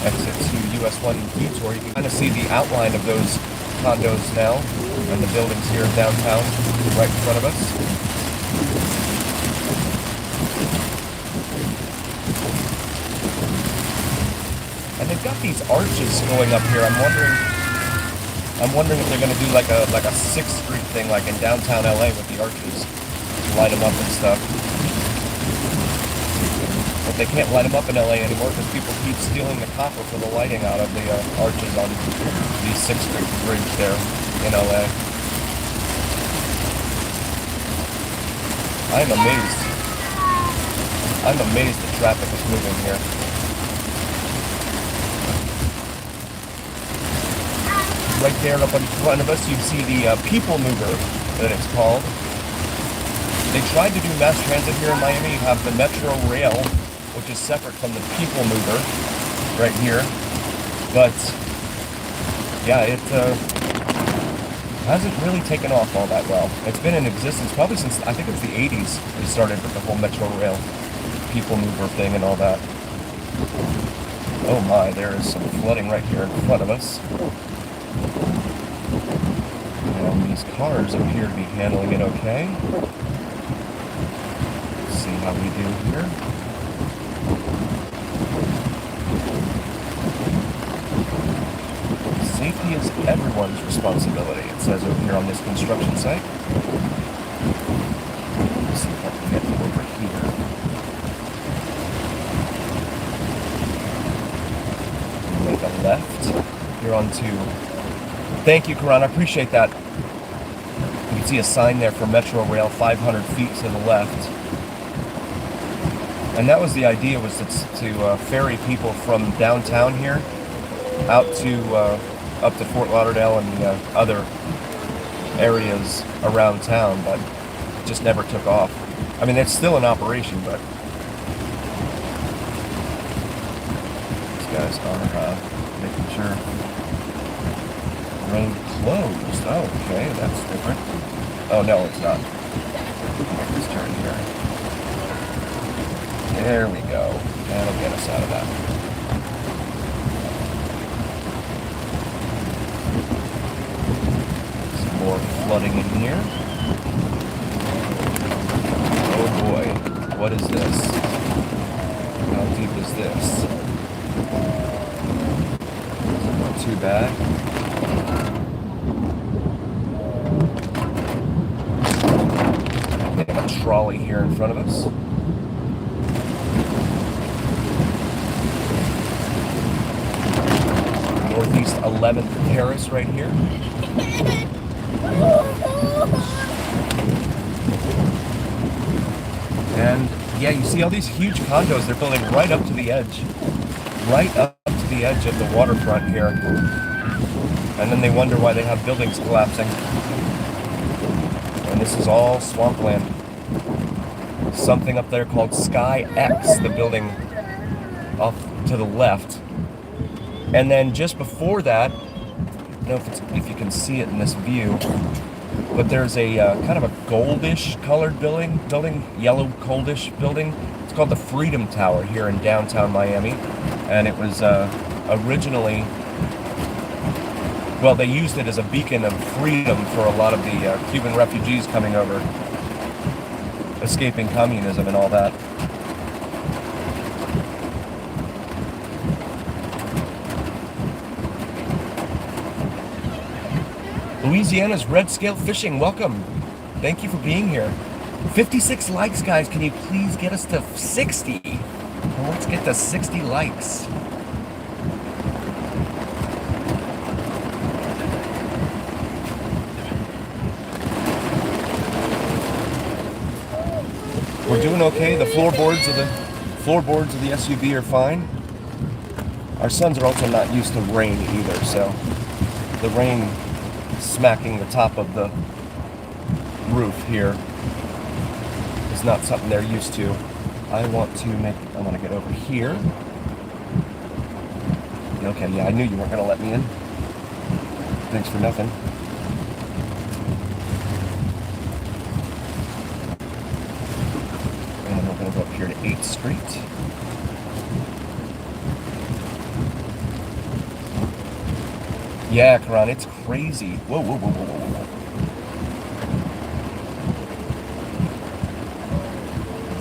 Exit to US 1 detour. You can kind of see the outline of those condos now and the buildings here downtown right in front of us. they've got these arches going up here. I'm wondering if they're going to do like a 6th Street thing, like in downtown LA with the arches, light them up and stuff. But they can't light them up in LA anymore because people keep stealing the copper for the lighting out of the arches on the 6th Street bridge there in LA. I'm amazed. I'm amazed the traffic is moving here. Right there up in front of us, you see the People Mover, that it's called. They tried to do mass transit here in Miami. You have the Metro Rail, which is separate from the People Mover, right here. But, yeah, it hasn't really taken off all that well. It's been in existence probably since, I think it was the 80s, they started with the whole Metro Rail, People Mover thing and all that. Oh my, there is some flooding right here in front of us. And these cars appear to be handling it okay. Let's see how we do here. Safety is everyone's responsibility, it says over here on this construction site. Let's see if I can get over here. Make a left. Here onto... Thank you, Karan. I appreciate that. You can see a sign there for Metro Rail, 500 feet to the left. And that was the idea, was to ferry people from downtown here out to up to Fort Lauderdale and the other areas around town, but it just never took off. I mean, it's still in operation, but these guys are making sure. Road closed. Oh, okay, that's different. Oh, no, it's not. Let's turn here. There we go. That'll get us out of that. Some more flooding in here. Oh boy, what is this? How deep is this? Not too bad. We have a trolley here in front of us. Northeast 11th Terrace right here. And yeah, you see all these huge condos they're building right up to the edge. Right up to the edge of the waterfront here. And then they wonder why they have buildings collapsing. And this is all swampland. Something up there called Sky X, the building off to the left. And then just before that, I don't know if you can see it in this view, but there's a kind of a goldish colored building, yellow goldish building. It's called the Freedom Tower here in downtown Miami. And it was originally, well, they used it as a beacon of freedom for a lot of the Cuban refugees coming over, escaping communism and all that. Louisiana's Red Scale Fishing, welcome. Thank you for being here. 56 likes, guys. Can you please get us to 60? Well, let's get to 60 likes. We're doing okay. The floorboards of the SUV are fine. Our sons are also not used to rain either, so the rain smacking the top of the roof here is not something they're used to. I want to get over here. Okay, yeah, I knew you weren't going to let me in. Thanks for nothing. And we're going to go up here to 8th Street. Yeah, Karan, it's crazy. Whoa, whoa, whoa, whoa, whoa, whoa.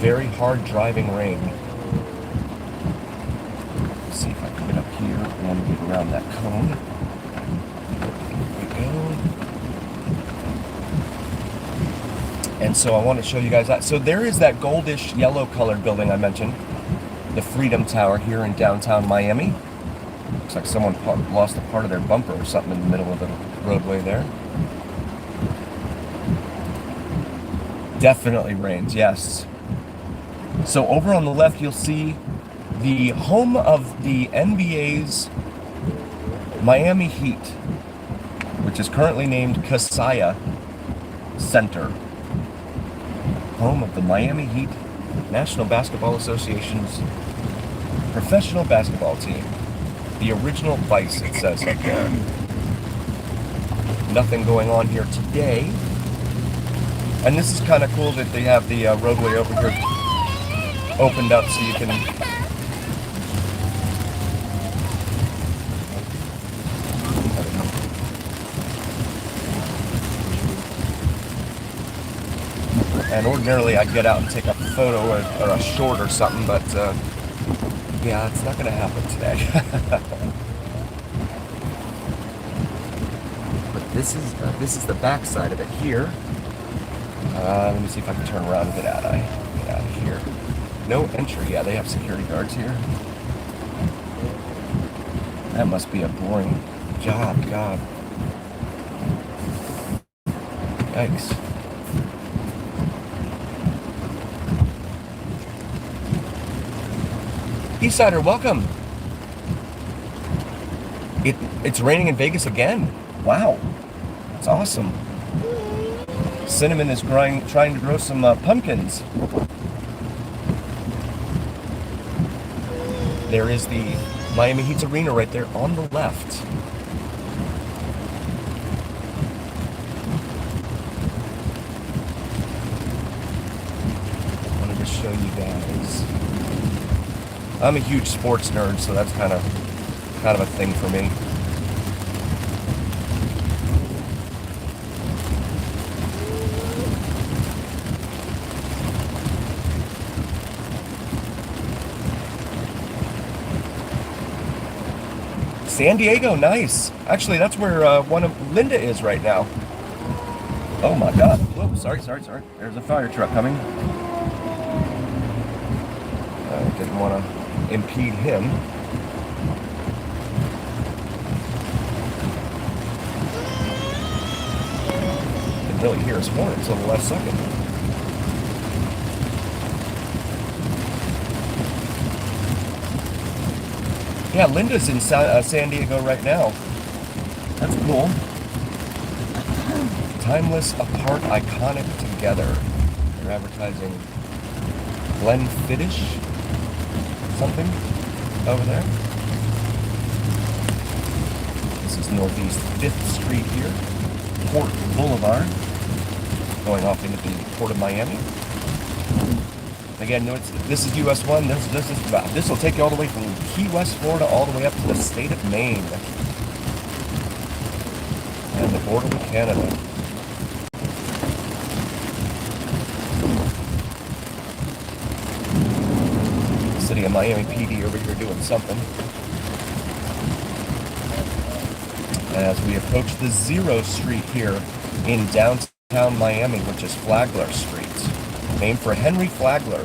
Very hard driving rain. Let's see if I can get up here and get around that cone. There we go. And so I want to show you guys that. So there is that goldish yellow colored building I mentioned, the Freedom Tower here in downtown Miami. Looks like someone lost a part of their bumper or something in the middle of the roadway there. Definitely rains, yes. So over on the left, you'll see the home of the NBA's Miami Heat, which is currently named Kaseya Center. Home of the Miami Heat, National Basketball Association's professional basketball team. The original Vice, it says up there. Nothing going on here today. And this is kind of cool that they have the roadway over here opened up so you can and ordinarily I'd get out and take a photo or a short or something, but yeah, it's not going to happen today. But this is the back side of it here. Let me see if I can turn around and get out of here. No entry. Yeah, they have security guards here. That must be a boring job, God. Yikes. Eastsider, welcome. It's raining in Vegas again. Wow. That's awesome. Cinnamon is trying to grow some pumpkins. There is the Miami Heat's arena right there on the left. I wanted to show you guys. I'm a huge sports nerd, so that's kind of a thing for me. San Diego, nice. Actually, that's where one of Linda is right now. Oh my God. Whoa, sorry. There's a fire truck coming. I didn't want to impede him. Didn't really hear his horn until the last second. Yeah, Linda's in San Diego right now. That's cool. Timeless, apart, iconic, together. They're advertising Glenfiddich, something over there. This is Northeast 5th Street here. Port Boulevard. Going off into the Port of Miami. Again, this is US 1. This will take you all the way from Key West, Florida, all the way up to the state of Maine. And the border with Canada. City of Miami PD over here doing something. As we approach the Zero Street here in downtown Miami, which is Flagler Street. Named for Henry Flagler,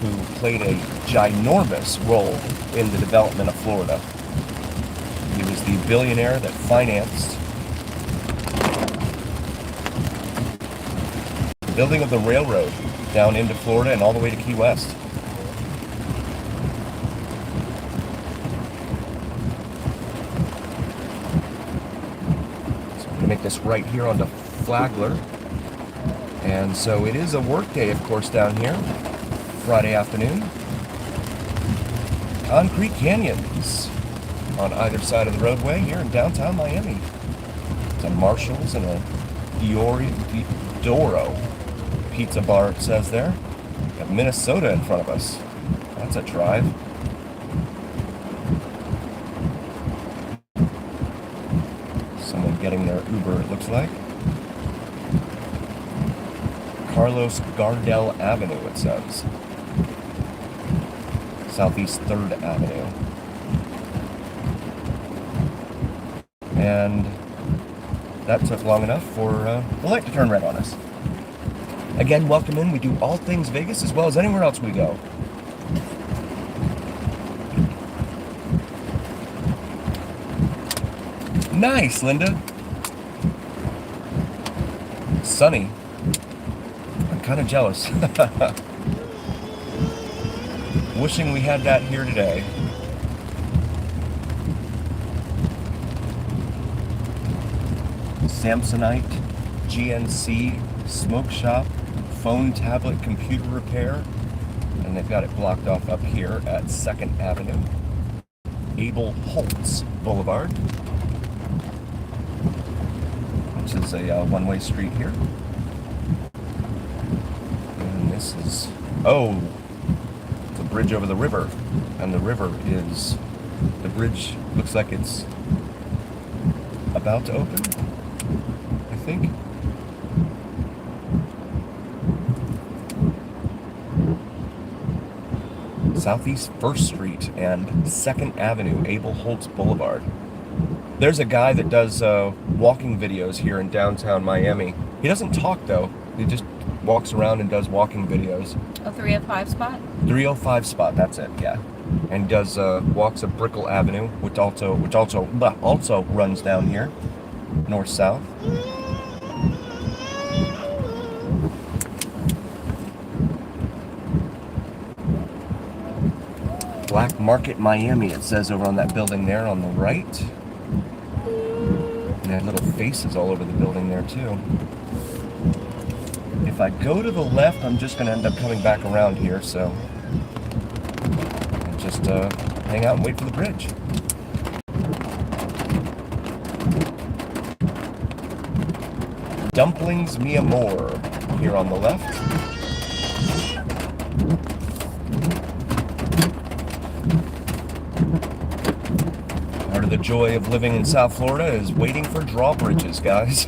who played a ginormous role in the development of Florida. He was the billionaire that financed the building of the railroad down into Florida and all the way to Key West. So I'm going to make this right here onto Flagler. And so it is a work day, of course, down here, Friday afternoon. Concrete canyons on either side of the roadway here in downtown Miami. It's a Marshall's and a Doro pizza bar, it says there. Got Minnesota in front of us. That's a drive. Someone getting their Uber, it looks like. Carlos Gardel Avenue, it says. Southeast 3rd Avenue. And that took long enough for the light to turn red on us. Again, welcome in. We do all things Vegas as well as anywhere else we go. Nice, Linda. Sunny. I'm kind of jealous. Wishing we had that here today. Samsonite, GNC, smoke shop, phone, tablet, computer repair, and they've got it blocked off up here at 2nd Avenue, Abel Holtz Boulevard, which is a one-way street here. And this is, oh, the bridge over the river, and the river is, the bridge looks like it's about to open, I think. Southeast 1st Street and 2nd Avenue, Abel Holtz Boulevard. There's a guy that does walking videos here in downtown Miami. He doesn't talk though. He just walks around and does walking videos.
A 305 spot?
305 spot, that's it, yeah. And does walks up Brickell Avenue, which also runs down here, north-south. Black Market Miami, it says over on that building there on the right. And they have little faces all over the building there too. If I go to the left, I'm just going to end up coming back around here, so I'll just hang out and wait for the bridge. Dumplings Mi Amor here on the left. Part of the joy of living in South Florida is waiting for drawbridges, guys.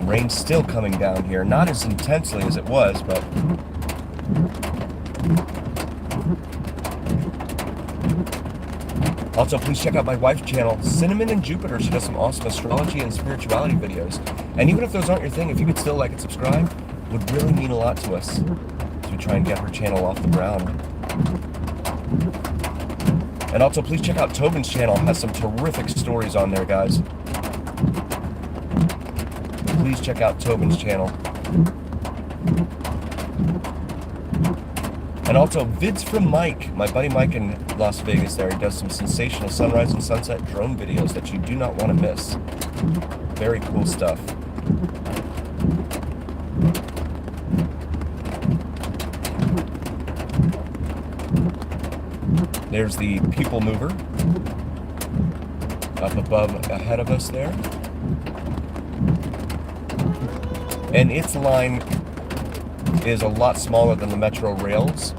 Rain's still coming down here, not as intensely as it was, but also please check out my wife's channel, Cinnamon and Jupiter. She does some awesome astrology and spirituality videos. And even if those aren't your thing, if you could still like and subscribe, would really mean a lot to us as we try and get her channel off the ground. And also please check out Tobin's channel, has some terrific stories on there, guys. Please check out Tobin's channel. And also vids from Mike, my buddy Mike in Las Vegas there. He does some sensational sunrise and sunset drone videos that you do not want to miss. Very cool stuff. There's the People Mover up above ahead of us there. And its line is a lot smaller than the Metro Rails.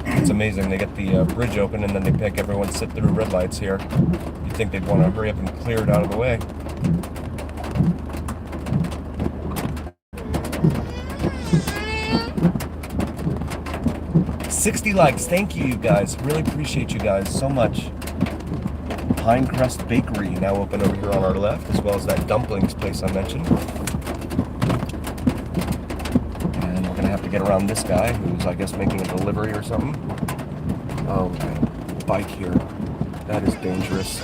It's amazing. They get the bridge open and then they make everyone sit through red lights here. You'd think they'd want to hurry up and clear it out of the way. $60 likes. Thank you guys. Really appreciate you guys so much. Pinecrest Bakery now open over here on our left, as well as that dumplings place I mentioned. And we're gonna have to get around this guy who's, I guess, making a delivery or something. Oh, man. Bike here. That is dangerous.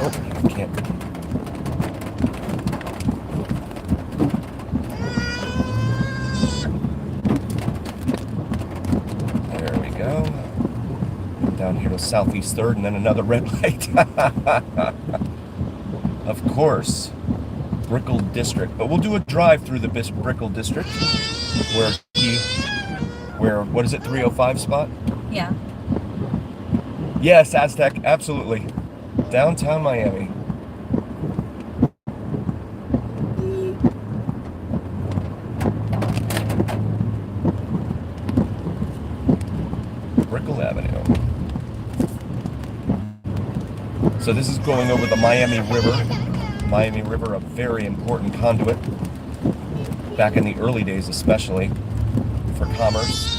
Oh, I can't. There we go. Down here to Southeast 3rd and then another red light. Of course, Brickell District. But we'll do a drive through the Brickell District where what is it, 305 spot?
Yeah.
Yes, Aztec, absolutely. Downtown Miami. Brickell Avenue. So this is going over the Miami River. Miami River, a very important conduit, back in the early days especially, for commerce.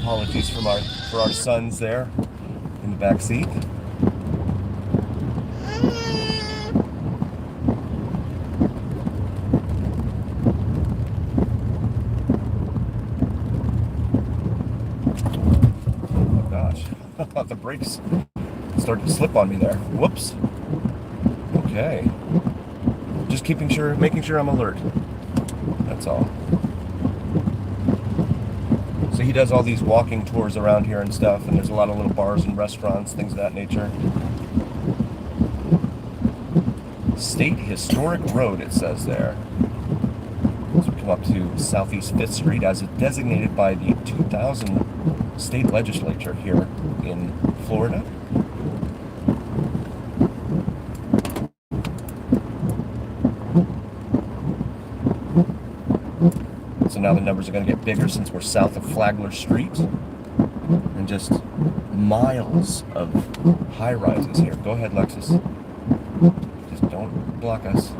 Apologies for our sons there in the back seat. Oh gosh, the brakes started to slip on me there. Whoops. Okay. Just making sure I'm alert. That's all. So he does all these walking tours around here and stuff, and there's a lot of little bars and restaurants, things of that nature. State Historic Road, it says there. So we come up to Southeast 5th Street as designated by the 2000 state legislature here in Florida. So now the numbers are going to get bigger since we're south of Flagler Street. And just miles of high rises here. Go ahead, Lexus. Just don't block us.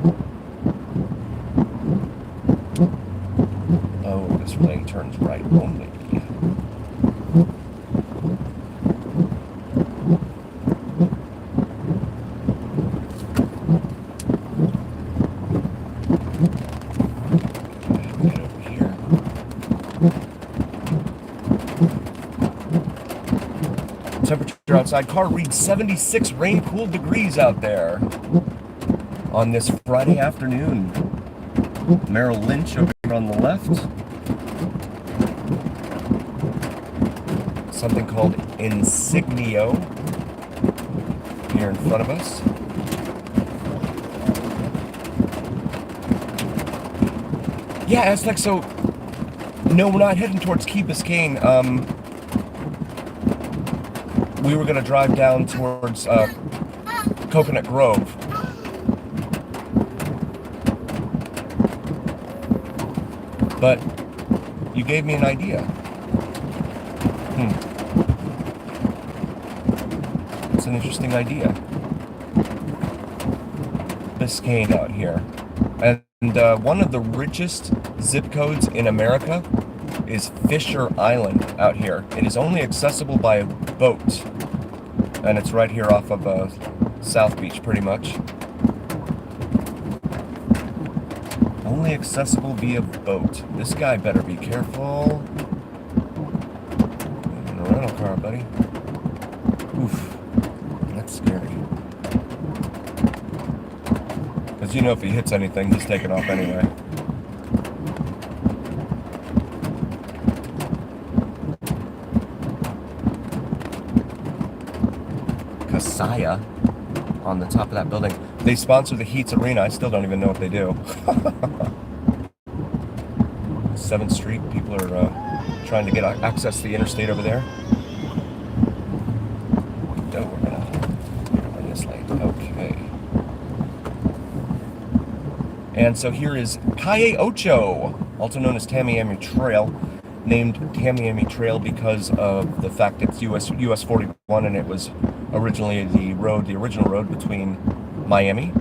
Oh, this lane turns right only. Temperature outside, car reads 76 rain-cooled degrees out there on this Friday afternoon. Merrill Lynch over here on the left. Something called Insignio here in front of us. Yeah, Aztec, so no, we're not heading towards Key Biscayne. We were going to drive down towards Coconut Grove. But you gave me an idea. It's an interesting idea. Biscayne out here. And one of the richest zip codes in America is Fisher Island out here. It is only accessible by a boat. And it's right here off of South Beach, pretty much. Only accessible via boat. This guy better be careful. In a rental car, buddy. Oof. That's scary. Because you know if he hits anything, he's taking off anyway. Kasaya on the top of that building. They sponsor the Heats Arena. I still don't even know what they do. 7th Street. People are trying to get access to the interstate over there. No, we're gonna in this lane. Okay. And so here is Calle Ocho, also known as Tamiami Trail, named Tamiami Trail because of the fact it's US 41, and it was originally the original road between Miami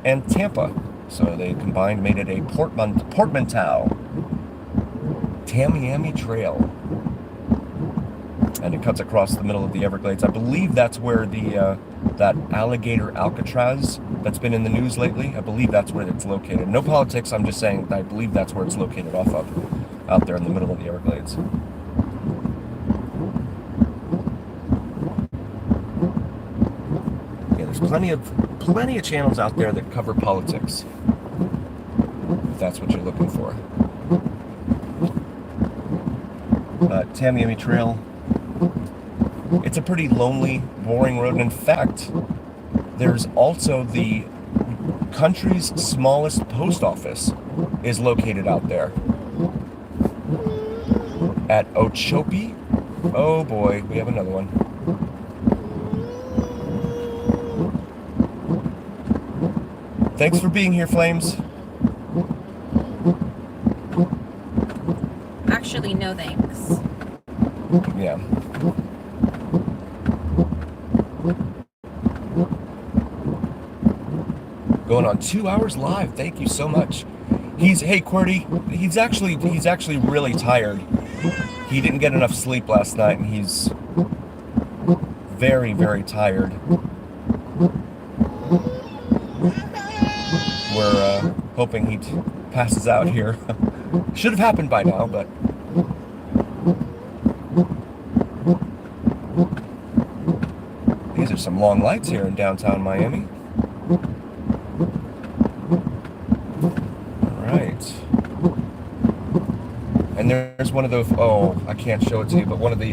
and Tampa. So they combined, made it a portmanteau. Tamiami Trail. And it cuts across the middle of the Everglades. I believe that's where the that alligator Alcatraz that's been in the news lately, I believe that's where it's located. No politics, I'm just saying I believe that's where it's located off of, out there in the middle of the Everglades. Yeah, there's plenty of channels out there that cover politics, if that's what you're looking for. Tamiami Trail, it's a pretty lonely, boring road. And in fact, there's also the country's smallest post office is located out there at Okeechobee. Oh boy, we have another one. Thanks for being here, Flames.
Actually, no thanks.
Yeah. Going on 2 hours live. Thank you so much. Hey QWERTY, he's actually really tired. He didn't get enough sleep last night, and he's very, very tired. We're hoping he passes out here. Should have happened by now, but these are some long lights here in downtown Miami. All right. And there's one of those, oh, I can't show it to you, but one of the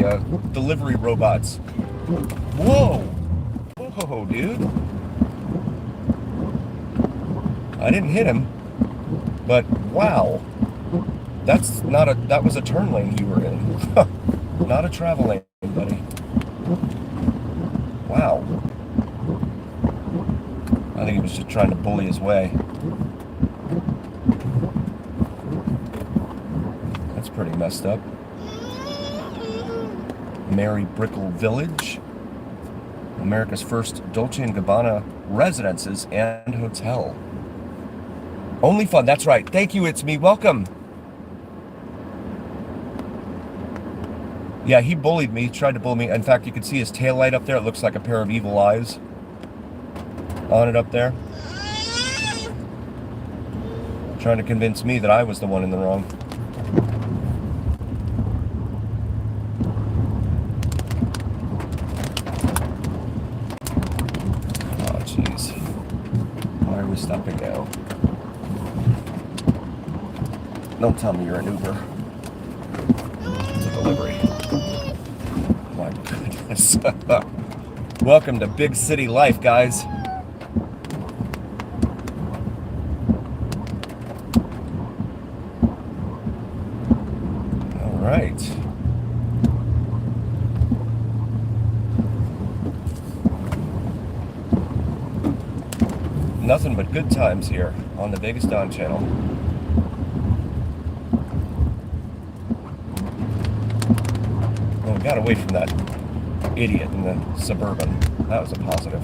delivery robots. Whoa! Whoa, dude. I didn't hit him, but wow. That was a turn lane you were in. Not a travel lane, buddy. Wow. I think he was just trying to bully his way. That's pretty messed up. Mary Brickell Village. America's first Dolce & Gabbana residences and hotel. Only fun, that's right. Thank you, it's me. Welcome. Yeah, he bullied me, tried to bully me. In fact, you can see his tail light up there. It looks like a pair of evil eyes on it up there. Trying to convince me that I was the one in the wrong. Oh, jeez. Why are we stopping now? Don't tell me you're an Uber. It's a delivery. My goodness. Welcome to big city life, guys. All right. Nothing but good times here on the Vegas Don channel. Got away from that idiot in the Suburban. That was a positive.